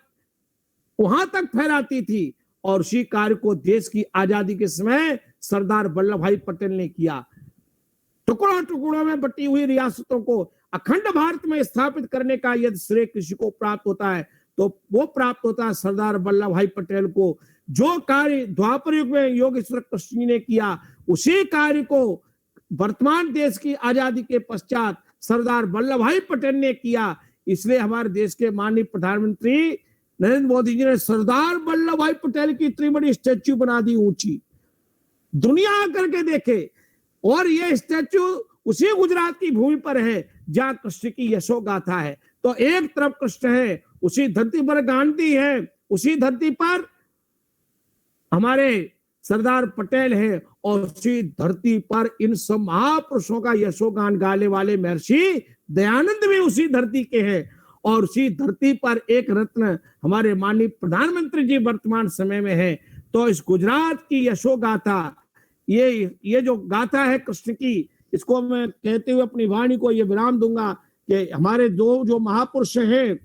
वहां तक फहराती थी। और उसी कार्य को देश की आजादी के समय सरदार वल्लभ भाई पटेल ने किया। टुकड़ों टुकड़ों में बटी हुई रियासतों को अखंड भारत में स्थापित करने का यदि श्रेय किसी को प्राप्त होता है तो वो प्राप्त होता है सरदार वल्लभ भाई पटेल को। जो कार्य द्वापर युग में योगेश्वर कृष्ण जी ने किया, उसी कार्य को वर्तमान देश की आजादी के पश्चात सरदार वल्लभ भाई पटेल ने किया। इसलिए हमारे देश के माननीय प्रधानमंत्री नरेंद्र मोदी जी ने सरदार वल्लभ भाई पटेल की इतनी बड़ी स्टैच्यू बना दी ऊंची, दुनिया करके देखे। और ये स्टैच्यू उसी गुजरात की भूमि पर है जहां कृष्ण की यशो गाथा है। तो एक तरफ कृष्ण है, उसी धरती पर गांधी है, उसी धरती पर हमारे सरदार पटेल है, और उसी धरती पर इन सब महापुरुषों का यशोगान गाने वाले महर्षि दयानंद भी उसी धरती के हैं। और उसी धरती पर एक रत्न हमारे माननीय प्रधानमंत्री जी वर्तमान समय में है। तो इस गुजरात की यशो गाथा, ये जो गाथा है कृष्ण की, इसको मैं कहते हुए अपनी वाणी को ये विराम दूंगा कि हमारे दो जो महापुरुष हैं,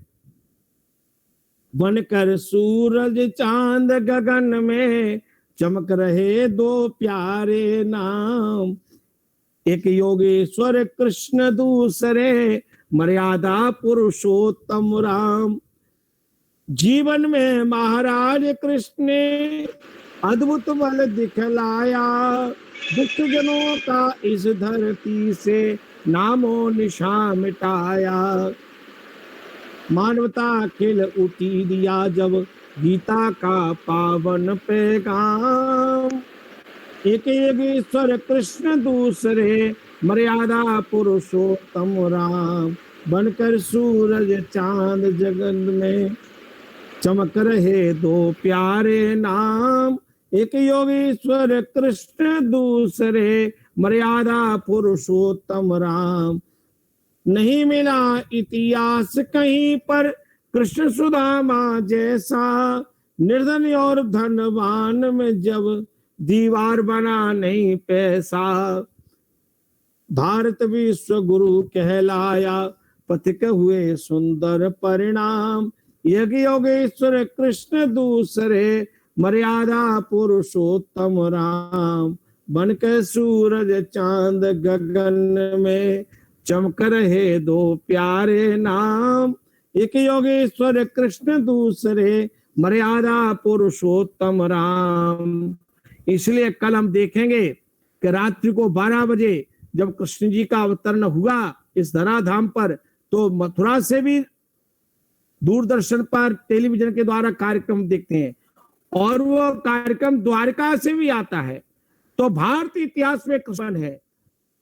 बनकर सूरज चांद गगन में चमक रहे दो प्यारे नाम, एक योगेश्वर कृष्ण दूसरे मर्यादा पुरुषोत्तम राम। जीवन में महाराज कृष्ण ने अद्भुत बल दिखलाया, दुष्ट जनों का इस धरती से नामो निशान मिटाया। मानवता खिल उठी दिया जब गीता का पावन पैगाम, एक योगेश्वर कृष्ण दूसरे मर्यादा पुरुषोत्तम राम। बनकर सूरज चांद जगन में चमक रहे दो प्यारे नाम, एक योगेश्वर कृष्ण दूसरे मर्यादा पुरुषोत्तम राम। नहीं मिला इतिहास कहीं पर कृष्ण सुदामा जैसा, निर्धन और धनवान में जब दीवार बना नहीं पैसा। भारत विश्व गुरु कहलाया, पथिक हुए सुंदर परिणाम, एक योगेश्वर कृष्ण दूसरे मर्यादा पुरुषोत्तम राम। बनकर सूरज चांद गगन में चमक रहे दो प्यारे नाम, एक योगेश्वर कृष्ण दूसरे मर्यादा पुरुषोत्तम राम। इसलिए कल हम देखेंगे कि रात्रि को 12 बजे जब कृष्ण जी का अवतरण हुआ इस धराधाम पर, तो मथुरा से भी दूरदर्शन पर टेलीविजन के द्वारा कार्यक्रम देखते हैं, और वो कार्यक्रम द्वारका से भी आता है। तो भारतीय इतिहास में कृष्ण है।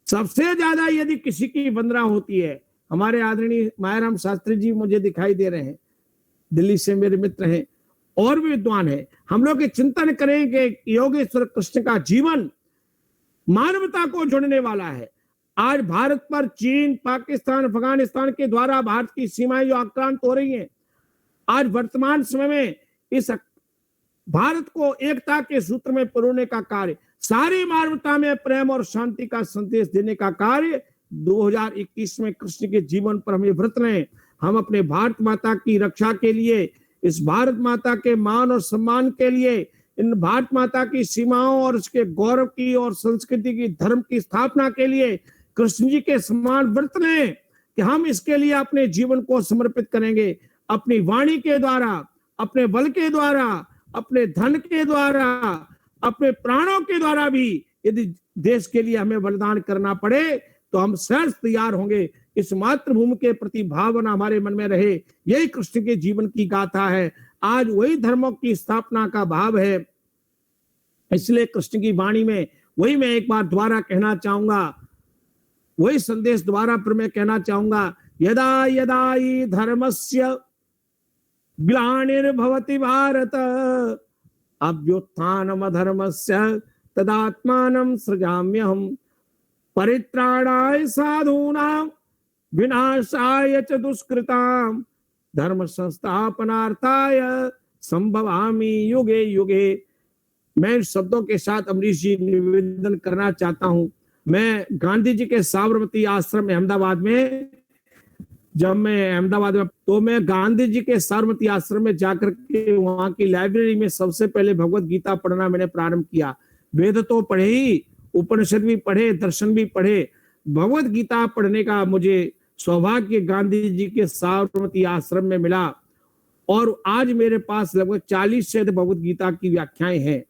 सबसे ज्यादा यदि किसी की वंदना होती है, हमारे आदरणीय मायाराम शास्त्री जी मुझे दिखाई दे रहे हैं, दिल्ली से मेरे मित्र हैं और भी विद्वान है। हम लोग चिंतन करेंगे योगेश्वर कृष्ण का जीवन मानवता को जोड़ने वाला है। आज भारत पर चीन, पाकिस्तान, अफगानिस्तान के द्वारा भारत की सीमाएं जो आक्रांत हो रही हैं, आज वर्तमान समय में इस भारत को एकता के सूत्र में पिरोने का कार्य, सारी मानवता में प्रेम और शांति का संदेश देने का कार्य 2021 में कृष्ण के जीवन पर हमें व्रत रहें। हम अपने भारत माता की रक्षा के लिए, इस भारत माता के मान और सम्मान के लिए, इन भारत माता की सीमाओं और उसके गौरव की और संस्कृति की, धर्म की स्थापना के लिए कृष्ण जी के समान व्रत लें कि हम इसके लिए अपने जीवन को समर्पित करेंगे। अपनी वाणी के द्वारा, अपने बल के द्वारा, अपने धन के द्वारा, अपने प्राणों के द्वारा भी यदि देश के लिए हमें बलिदान करना पड़े तो हम सहर्ष तैयार होंगे। इस मातृभूमि के प्रति भावना हमारे मन में रहे, यही कृष्ण के जीवन की गाथा है। आज वही धर्मों की स्थापना का भाव है। इसलिए कृष्ण की वाणी में वही मैं एक बार दोबारा कहना चाहूंगा, वही संदेश दोबारा पर मैं कहना चाहूंगा, यदा यदा हि धर्मस्य ग्लानिर्भवति भारत अभ्युत्थानम धर्मस्य तदात्मानं सृजाम्यहम् परित्राणाय साधूनां विनाशाय च दुष्कृतां धर्म संस्थापनार्थाय संभवामि युगे युगे। मैं शब्दों के साथ अमरीश जी निवेदन करना चाहता हूं। मैं गांधी जी के साबरमती आश्रम अहमदाबाद में, जब मैं अहमदाबाद में, तो मैं गांधी जी के साबरमती आश्रम में जाकर के वहां की लाइब्रेरी में सबसे पहले भगवत गीता पढ़ना मैंने प्रारंभ किया। वेद तो पढ़े ही, उपनिषद भी पढ़े, दर्शन भी पढ़े, भगवत गीता पढ़ने का मुझे सौभाग्य गांधी जी के साबरमती आश्रम में मिला। और आज मेरे पास लगभग 40 से अधिक भगवत गीता की व्याख्याएं हैं।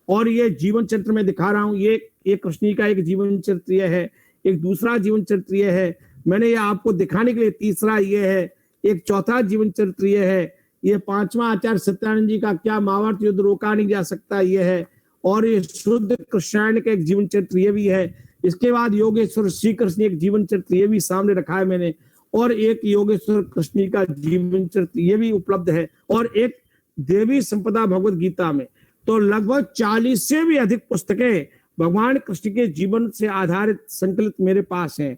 और ये जीवन चरित्र में दिखा रहा हूं, ये कृष्ण का एक जीवन चरित्र है, एक दूसरा जीवन चरित्र है, मैंने ये आपको दिखाने के लिए तीसरा ये है, एक चौथा जीवन चरित्र है, ये पांचवा आचार्य सत्यानंद जी का क्या महाभारत युद्ध रोका नहीं जा सकता ये है, और ये शुद्ध कृष्णायन का एक जीवन चरित्र ये भी है। इसके बाद योगेश्वर श्री कृष्ण एक जीवन चरित्र ये भी सामने रखा है मैंने, और एक योगेश्वर कृष्ण का जीवन चरित्र ये भी उपलब्ध है, और एक देवी संपदा भगवत गीता में। तो लगभग 40 से भी अधिक पुस्तकें भगवान कृष्ण के जीवन से आधारित संकलित मेरे पास हैं।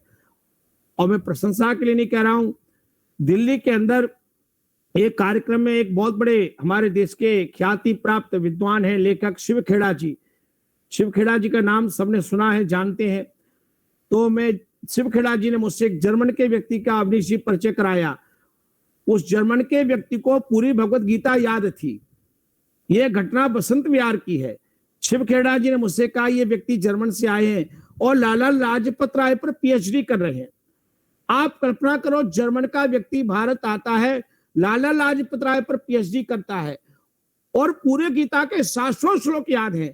और मैं प्रशंसा के लिए नहीं कह रहा हूं, दिल्ली के अंदर एक कार्यक्रम में एक बहुत बड़े हमारे देश के ख्याति प्राप्त विद्वान हैं, लेखक शिव खेड़ा जी। शिव खेड़ा जी का नाम सबने सुना है, जानते हैं। तो मैं शिव खेड़ा जी ने मुझसे एक जर्मन के व्यक्ति का अवनीश जी परिचय कराया। उस जर्मन के व्यक्ति को पूरी भगवत गीता याद थी। यह घटना बसंत विहार की है। शिव खेड़ा जी ने मुझसे कहा ये व्यक्ति जर्मन से आए हैं और लाला लाजपत राय पर पीएचडी कर रहे हैं। आप कल्पना करो, जर्मन का व्यक्ति भारत आता है, लाला लाजपत राय पर पीएचडी करता है, और पूरे गीता के 700 श्लोक याद हैं।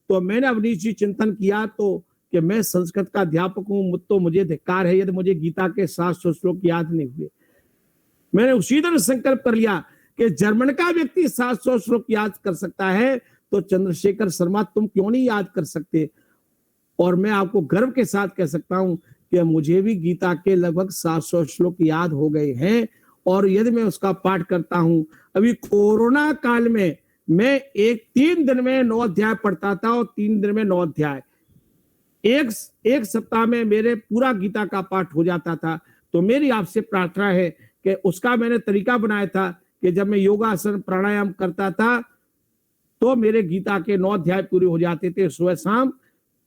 तो मैंने अवनीश जी चिंतन किया तो कि मैं संस्कृत का अध्यापक हूं, तो मुझे धिक्कार है यदि मुझे गीता के 700 श्लोक याद नहीं हुए। मैंने उसी दिन संकल्प कर लिया कि जर्मन का व्यक्ति 700 श्लोक याद कर सकता है, तो चंद्रशेखर शर्मा तुम क्यों नहीं याद कर सकते। और मैं आपको गर्व के साथ कह सकता हूं कि मुझे भी गीता के लगभग 700 श्लोक याद हो गए हैं, और यदि मैं उसका पाठ करता हूं। अभी कोरोना काल में मैं 3 दिन में 9 अध्याय पढ़ता था, और 3 दिन में 9 अध्याय, एक सप्ताह में मेरे पूरा गीता का पाठ हो जाता था। तो मेरी आपसे प्रार्थना है कि उसका मैंने तरीका बनाया था कि जब मैं योगासन प्राणायाम करता था तो मेरे गीता के 9 अध्याय पूरे हो जाते थे सुबह शाम।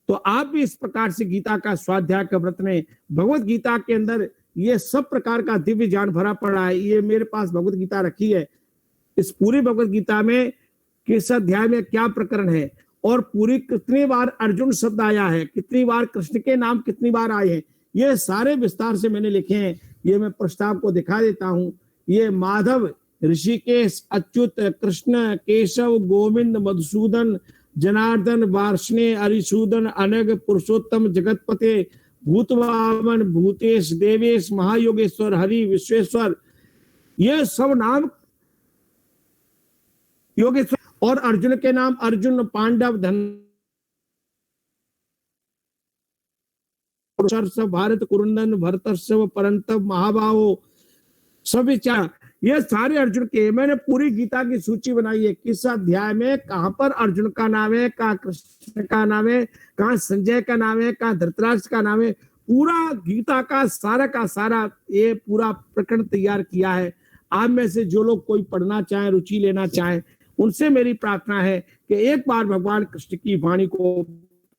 तो आप भी इस प्रकार से गीता का स्वाध्याय का व्रत में, भगवत गीता के अंदर ये सब प्रकार का दिव्य ज्ञान भरा पड़ा है। ये मेरे पास भगवत गीता रखी है। इस पूरी भगवत गीता में किस अध्याय में क्या प्रकरण है, और पूरी कितनी बार अर्जुन शब्द आया है, कितनी बार कृष्ण के नाम कितनी बार आए हैं, ये सारे विस्तार से मैंने लिखे हैं। ये मैं प्रस्ताव को दिखा देता हूं। ये माधव, ऋषिकेश, अच्युत, कृष्ण, केशव, गोविंद, मधुसूदन, जनार्दन, वार्ष्णे, अरिसूदन, अनग, पुरुषोत्तम, जगतपते, भूतवामन, भूतेश, देवेश, महायोगेश्वर, हरि, विश्वेश्वर, ये सब नाम योगेश्वर। और अर्जुन के नाम अर्जुन, पांडव, धन, भारत, कुरुंदन, भरतर्षभ, परंतव, महाबाहो, सविचार, ये सारे अर्जुन के। मैंने पूरी गीता की सूची बनाई है, किस अध्याय में कहां पर अर्जुन का नाम है, कहां कृष्ण का नाम है, कहां संजय का नाम है, कहां धृतराष्ट्र का नाम है। पूरा गीता का सारा ये पूरा प्रकरण तैयार किया है। आप में से जो लोग कोई पढ़ना चाहे, रुचि लेना चाहे, उनसे मेरी प्रार्थना है कि एक बार भगवान कृष्ण की वाणी को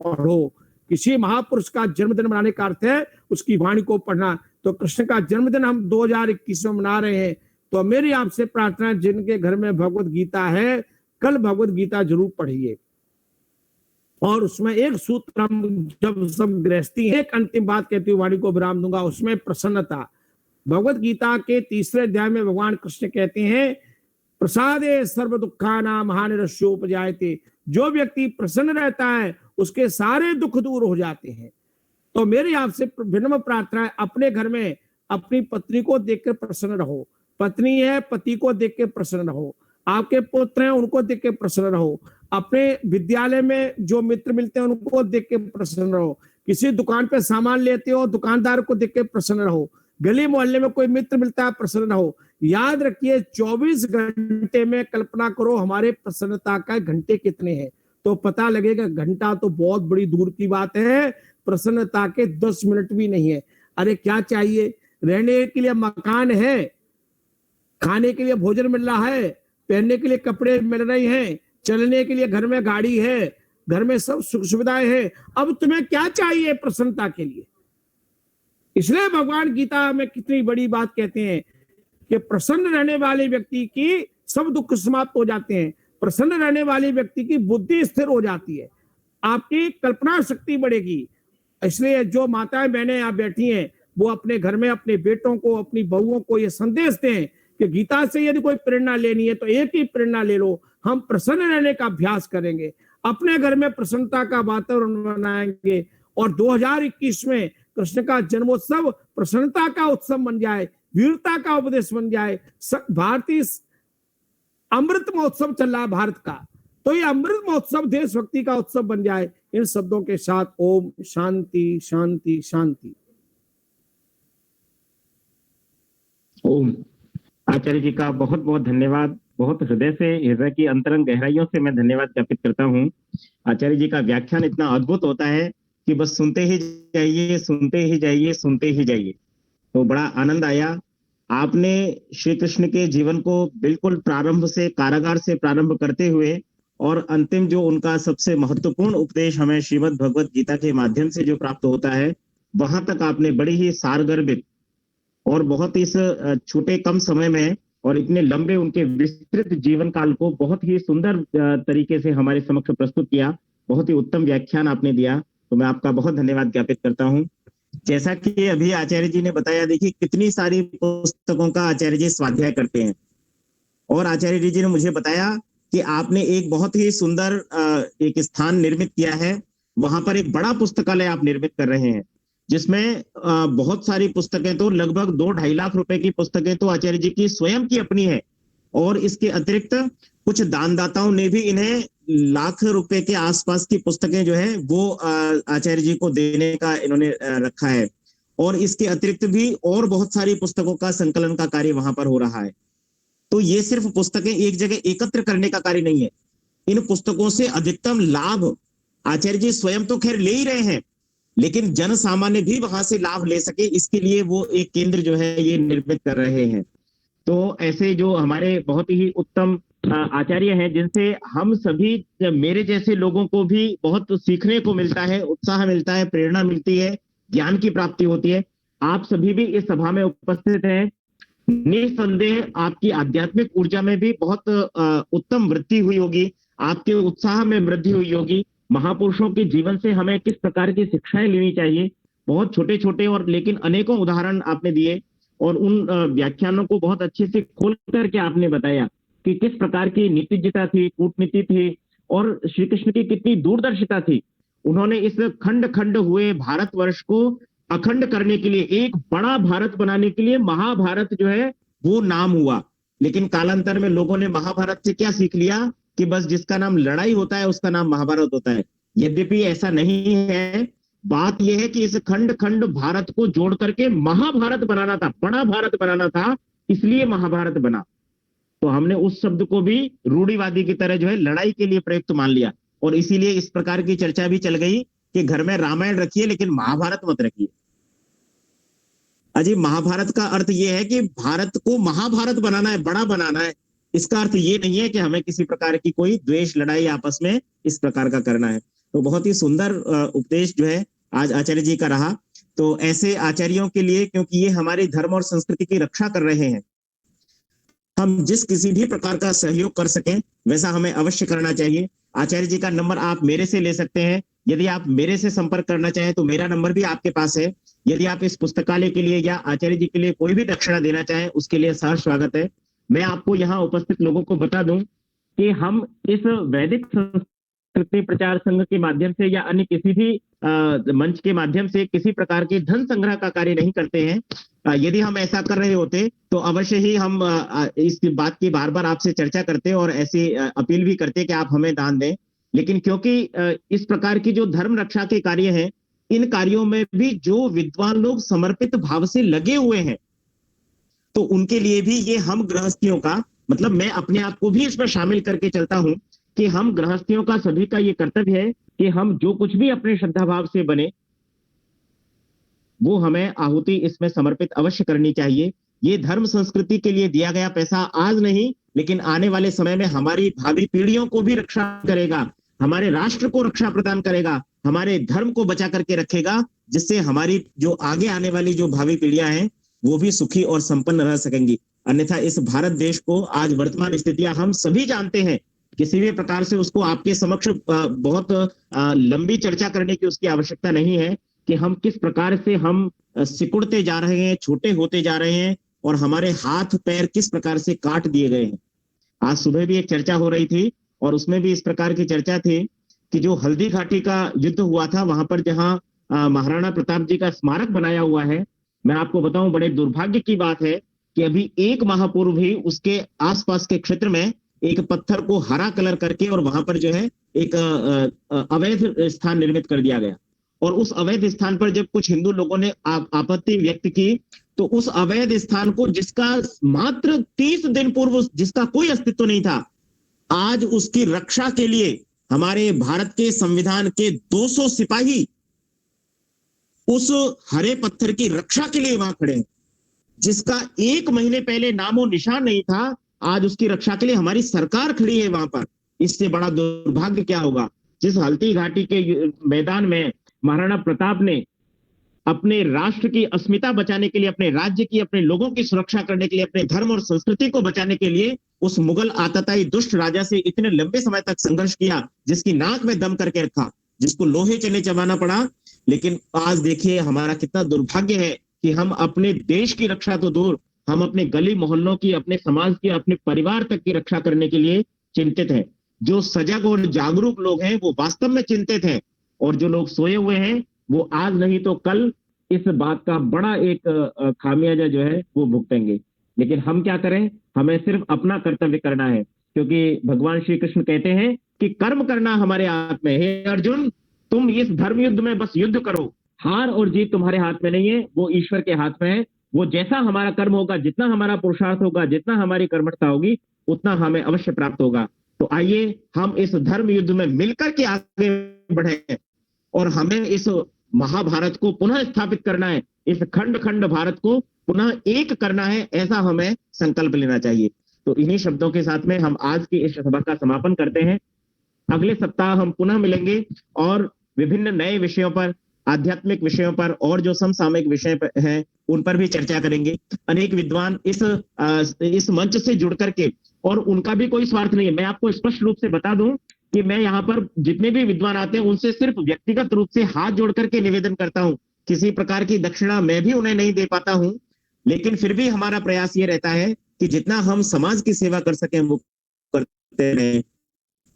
पढ़ो। किसी महापुरुष का जन्मदिन मनाने का अर्थ है उसकी वाणी को पढ़ना। तो कृष्ण का जन्मदिन हम 2021 में मना रहे हैं। तो मेरी आपसे प्रार्थना है, जिनके घर में भगवत गीता है, कल भगवत गीता जरूर पढ़िए। और उसमें एक सूत्र हम जब सब गृहस्थी, एक अंतिम बात कहती हुई वाणी को विराम दूंगा, उसमें प्रसन्नता। भगवत गीता के 3रे अध्याय में भगवान कृष्ण कहते हैं, प्रसादे सर्व दुखानां महानिरस्योपजायते। जो व्यक्ति प्रसन्न रहता है उसके सारे दुख दूर हो जाते हैं। तो मेरी आपसे विनम्र प्रार्थना है, अपने घर में अपनी पत्नी को देखकर प्रसन्न रहो, पत्नी है पति को देख के प्रसन्न रहो, आपके पुत्र हैं उनको देख के प्रसन्न रहो, अपने विद्यालय में जो मित्र मिलते हैं उनको देख के प्रसन्न रहो, किसी दुकान पे सामान लेते हो दुकानदार को देख के प्रसन्न रहो, गली मोहल्ले में कोई मित्र मिलता है प्रसन्न रहो। याद रखिए 24 घंटे में कल्पना करो हमारे प्रसन्नता का घंटे कितने हैं, तो पता लगेगा घंटा तो बहुत बड़ी दूर की बात है, प्रसन्नता के 10 मिनट भी नहीं है। अरे क्या चाहिए, रहने के लिए मकान है, खाने के लिए भोजन मिल रहा है, पहनने के लिए कपड़े मिल रहे हैं, चलने के लिए घर में गाड़ी है, घर में सब सुख सुविधाएं हैं। अब तुम्हें क्या चाहिए प्रसन्नता के लिए? इसलिए भगवान गीता में कितनी बड़ी बात कहते हैं कि प्रसन्न रहने वाले व्यक्ति की सब दुख समाप्त हो जाते हैं, प्रसन्न रहने वाले व्यक्ति की बुद्धि स्थिर हो जाती है, आपकी कल्पना शक्ति बढ़ेगी। इसलिए जो माताएं बहनें यहाँ बैठी हैं वो अपने घर में अपने बेटों को, अपनी बहुओं को ये संदेश दें कि गीता से यदि कोई प्रेरणा लेनी है तो एक ही प्रेरणा ले लो, हम प्रसन्न रहने का अभ्यास करेंगे, अपने घर में प्रसन्नता का वातावरण बनाएंगे, और 2021 में कृष्ण का जन्मोत्सव प्रसन्नता का उत्सव बन जाए, वीरता का उपदेश बन जाए, भारतीय अमृत महोत्सव चल रहा है भारत का, तो ये अमृत महोत्सव देशभक्ति का उत्सव बन जाए। इन शब्दों के साथ ओम शांति शांति शांति। ओम। आचार्य जी का बहुत बहुत धन्यवाद। बहुत हृदय से, हृदय की अंतरंग गहराइयों से मैं धन्यवाद ज्ञापित करता हूँ। आचार्य जी का व्याख्यान इतना अद्भुत होता है कि बस सुनते ही जाइए, सुनते ही जाइए, सुनते ही जाइए। तो बड़ा आनंद आया। आपने श्री कृष्ण के जीवन को बिल्कुल प्रारंभ से, कारागार से प्रारंभ करते हुए और अंतिम जो उनका सबसे महत्वपूर्ण उपदेश हमें श्रीमद् भगवत गीता के माध्यम से जो प्राप्त होता है, वहां तक आपने बड़ी ही सारगर्भित और बहुत ही इस छोटे कम समय में और इतने लंबे उनके विस्तृत जीवन काल को बहुत ही सुंदर तरीके से हमारे समक्ष प्रस्तुत किया। बहुत ही उत्तम व्याख्यान आपने दिया, तो मैं आपका बहुत धन्यवाद ज्ञापित करता हूं। जैसा कि अभी आचार्य जी ने बताया, देखिए कितनी सारी पुस्तकों का आचार्य जी स्वाध्याय करते हैं। और आचार्य जी ने मुझे बताया कि आपने एक बहुत ही सुंदर एक स्थान निर्मित किया है, वहां पर एक बड़ा पुस्तकालय आप निर्मित कर रहे हैं, जिसमें बहुत सारी पुस्तकें, तो लगभग 2-2.5 लाख रुपए की पुस्तकें तो आचार्य जी की स्वयं की अपनी है, और इसके अतिरिक्त कुछ दानदाताओं ने भी इन्हें लाख रुपए के आसपास की पुस्तकें जो है वो आचार्य जी को देने का इन्होंने रखा है। और इसके अतिरिक्त भी और बहुत सारी पुस्तकों का संकलन का कार्य वहां पर हो रहा है। तो ये सिर्फ पुस्तकें एक जगह एकत्र करने का कार्य नहीं है, इन पुस्तकों से अधिकतम लाभ आचार्य जी स्वयं तो खैर ले ही रहे हैं, लेकिन जन सामान्य भी वहां से लाभ ले सके, इसके लिए वो एक केंद्र जो है ये निर्मित कर रहे हैं। तो ऐसे जो हमारे बहुत ही उत्तम आचार्य हैं, जिनसे हम सभी, मेरे जैसे लोगों को भी बहुत सीखने को मिलता है, उत्साह मिलता है, प्रेरणा मिलती है, ज्ञान की प्राप्ति होती है। आप सभी भी इस सभा में उपस्थित हैं, निसंदेह आपकी आध्यात्मिक ऊर्जा में भी बहुत उत्तम वृद्धि हुई होगी, आपके उत्साह में वृद्धि हुई होगी। महापुरुषों के जीवन से हमें किस प्रकार की शिक्षाएं लेनी चाहिए, बहुत छोटे छोटे और लेकिन अनेकों उदाहरण आपने दिए, और उन व्याख्यानों को बहुत अच्छे से खोल करके आपने बताया कि किस प्रकार की नीतिज्ञता थी, कूटनीति थी, और श्री कृष्ण की कितनी दूरदर्शिता थी। उन्होंने इस खंड खंड हुए भारतवर्ष को अखंड करने के लिए, एक बड़ा भारत बनाने के लिए महाभारत जो है वो नाम हुआ। लेकिन कालांतर में लोगों ने महाभारत से क्या सीख लिया कि बस जिसका नाम लड़ाई होता है उसका नाम महाभारत होता है। यद्यपि ऐसा नहीं है, बात यह है कि इस खंड खंड भारत को जोड़ करके महाभारत बनाना था, बड़ा भारत बनाना था, इसलिए महाभारत बना। तो हमने उस शब्द को भी रूढ़िवादी की तरह जो है लड़ाई के लिए प्रयुक्त मान लिया, और इसीलिए इस प्रकार की चर्चा भी चल गई कि घर में रामायण रखिए लेकिन महाभारत मत रखिए। अजी, महाभारत का अर्थ यह है कि भारत को महाभारत बनाना है, बड़ा बनाना है। इसका अर्थ ये नहीं है कि हमें किसी प्रकार की कोई द्वेष लड़ाई आपस में इस प्रकार का करना है। तो बहुत ही सुंदर उपदेश जो है आज आचार्य जी का रहा। तो ऐसे आचार्यों के लिए, क्योंकि ये हमारे धर्म और संस्कृति की रक्षा कर रहे हैं, हम जिस किसी भी प्रकार का सहयोग कर सकें वैसा हमें अवश्य करना चाहिए। आचार्य जी का नंबर आप मेरे से ले सकते हैं। यदि आप मेरे से संपर्क करना चाहें तो मेरा नंबर भी आपके पास है। यदि आप इस पुस्तकालय के लिए या आचार्य जी के लिए कोई भी दक्षिणा देना चाहें, उसके लिए सहर्ष स्वागत है। मैं आपको यहाँ उपस्थित लोगों को बता दूं कि हम इस वैदिक संस्कृति प्रचार संघ के माध्यम से या अन्य किसी भी मंच के माध्यम से किसी प्रकार के धन संग्रह का कार्य नहीं करते हैं। यदि हम ऐसा कर रहे होते तो अवश्य ही हम इस बात की बार बार आपसे चर्चा करते और ऐसी अपील भी करते कि आप हमें दान दें। लेकिन क्योंकि इस प्रकार की जो धर्म रक्षा के कार्य हैं, इन कार्यों में भी जो विद्वान लोग समर्पित भाव से लगे हुए हैं, तो उनके लिए भी ये हम गृहस्थियों का, मतलब मैं अपने आप को भी इसमें शामिल करके चलता हूं कि हम गृहस्थियों का सभी का ये कर्तव्य है कि हम जो कुछ भी अपने श्रद्धा भाव से बने वो हमें आहुति इसमें समर्पित अवश्य करनी चाहिए। ये धर्म संस्कृति के लिए दिया गया पैसा आज नहीं लेकिन आने वाले समय में हमारी भावी पीढ़ियों को भी रक्षा करेगा, हमारे राष्ट्र को रक्षा प्रदान करेगा, हमारे धर्म को बचा करके रखेगा, जिससे हमारी जो आगे आने वाली जो भावी पीढ़ियां हैं वो भी सुखी और संपन्न रह सकेंगी। अन्यथा इस भारत देश को आज वर्तमान स्थितियां हम सभी जानते हैं, किसी भी प्रकार से उसको आपके समक्ष बहुत लंबी चर्चा करने की उसकी आवश्यकता नहीं है कि हम किस प्रकार से हम सिकुड़ते जा रहे हैं, छोटे होते जा रहे हैं, और हमारे हाथ पैर किस प्रकार से काट दिए गए हैं। आज सुबह भी एक चर्चा हो रही थी और उसमें भी इस प्रकार की चर्चा थी कि जो हल्दी घाटी का युद्ध हुआ था, वहां पर जहां महाराणा प्रताप जी का स्मारक बनाया हुआ है, मैं आपको बताऊं बड़े दुर्भाग्य की बात है कि अभी एक माह पूर्व ही उसके आसपास के क्षेत्र में एक पत्थर को हरा कलर करके और वहां पर जो है एक अवैध स्थान निर्मित कर दिया गया। और उस अवैध स्थान पर जब कुछ हिंदू लोगों ने आपत्ति व्यक्त की, तो उस अवैध स्थान को, जिसका मात्र 30 दिन पूर्व जिसका कोई अस्तित्व नहीं था, आज उसकी रक्षा के लिए हमारे भारत के संविधान के 200 सिपाही उस हरे पत्थर की रक्षा के लिए वहां खड़े हैं। जिसका 1 महीने पहले नामो निशान नहीं था, आज उसकी रक्षा के लिए हमारी सरकार खड़ी है वहां पर। इससे बड़ा दुर्भाग्य क्या होगा? जिस हल्दी घाटी के मैदान में महाराणा प्रताप ने अपने राष्ट्र की अस्मिता बचाने के लिए, अपने राज्य की, अपने लोगों की सुरक्षा करने के लिए, अपने धर्म और संस्कृति को बचाने के लिए उस मुगल आतताई दुष्ट राजा से इतने लंबे समय तक संघर्ष किया, जिसकी नाक में दम करके रखा, जिसको लोहे चने चबाना पड़ा। लेकिन आज देखिए हमारा कितना दुर्भाग्य है कि हम अपने देश की रक्षा तो दूर, हम अपने गली मोहल्लों की, अपने समाज की, अपने परिवार तक की रक्षा करने के लिए चिंतित हैं। जो सजग और जागरूक लोग हैं वो वास्तव में चिंतित हैं, और जो लोग सोए हुए हैं वो आज नहीं तो कल इस बात का बड़ा एक खामियाजा जो है वो भुगतेंगे। लेकिन हम क्या करें? हमें सिर्फ अपना कर्तव्य करना है, क्योंकि भगवान श्री कृष्ण कहते हैं कि कर्म करना हमारे हाथ में है। अर्जुन, तुम इस धर्म युद्ध में बस युद्ध करो, हार और जीत तुम्हारे हाथ में नहीं है, वो ईश्वर के हाथ में है। वो जैसा हमारा कर्म होगा, जितना हमारा पुरुषार्थ होगा, जितना हमारी कर्मठता होगी, उतना हमें अवश्य प्राप्त होगा। तो आइए हम इस धर्म युद्ध में मिलकर के आगे बढ़े, और हमें इस महाभारत को पुनः स्थापित करना है, इस खंड खंड भारत को पुनः एक करना है, ऐसा हमें संकल्प लेना चाहिए। तो इन्हीं शब्दों के साथ में हम आज की इस सभा का समापन करते हैं। अगले सप्ताह हम पुनः मिलेंगे और विभिन्न नए विषयों पर, आध्यात्मिक विषयों पर, और जो समसामयिक विषय हैं उन पर भी चर्चा करेंगे। अनेक विद्वान इस मंच से जुड़ करके, और उनका भी कोई स्वार्थ नहीं है, मैं आपको स्पष्ट रूप से बता दूं कि मैं यहाँ पर जितने भी विद्वान आते हैं उनसे सिर्फ व्यक्तिगत रूप से हाथ जोड़ करके निवेदन करता हूं। किसी प्रकार की दक्षिणा मैं भी उन्हें नहीं दे पाता हूं, लेकिन फिर भी हमारा प्रयास ये रहता है कि जितना हम समाज की सेवा कर सकें वो करते रहें।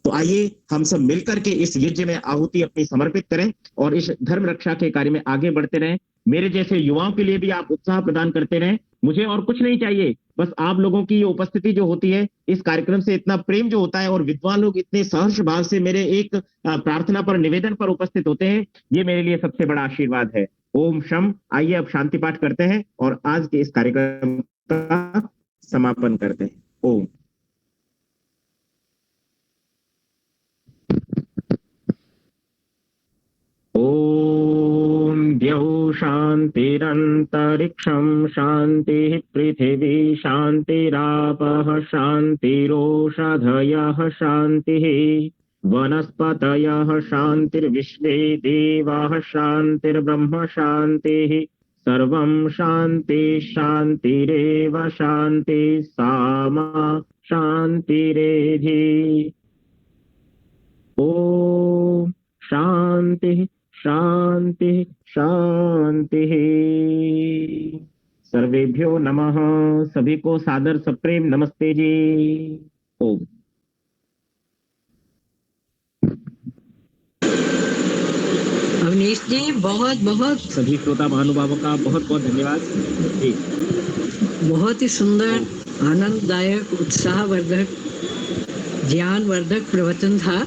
तो आइए हम सब मिलकर के इस यज्ञ में आहुति अपनी समर्पित करें और इस धर्म रक्षा के कार्य में आगे बढ़ते रहें। मेरे जैसे युवाओं के लिए भी आप उत्साह प्रदान करते रहें। मुझे और कुछ नहीं चाहिए, बस आप लोगों की ये उपस्थिति जो होती है, इस कार्यक्रम से इतना प्रेम जो होता है, और विद्वान लोग इतने सहर्ष भाव से मेरे एक प्रार्थना पर, निवेदन पर उपस्थित होते हैं, ये मेरे लिए सबसे बड़ा आशीर्वाद है। ओम शम। आइए अब शांति पाठ करते हैं और आज के इस कार्यक्रम का समापन करते हैं। ओम। ओम द्यौ शांतिरंतरिक्षं शांति पृथिवी शांतिरापः शांतिरोषधयः शांतिः वनस्पतयः शांतिर्विश्वे देवाः शांतिर्ब्रह्म शांतिः सर्वं शांति शांतिरेव शांति सामा शांतिरेधि। ओम शांति शांति शांति। सर्वेभ्यो नमः। सभी को सादर सप्रेम नमस्ते जी। ओम। अवनीश जी बहुत बहुत, सभी श्रोता महानुभावों का बहुत बहुत धन्यवाद जी। बहुत ही सुंदर, आनंददायक, उत्साहवर्धक, ज्ञानवर्धक प्रवचन था।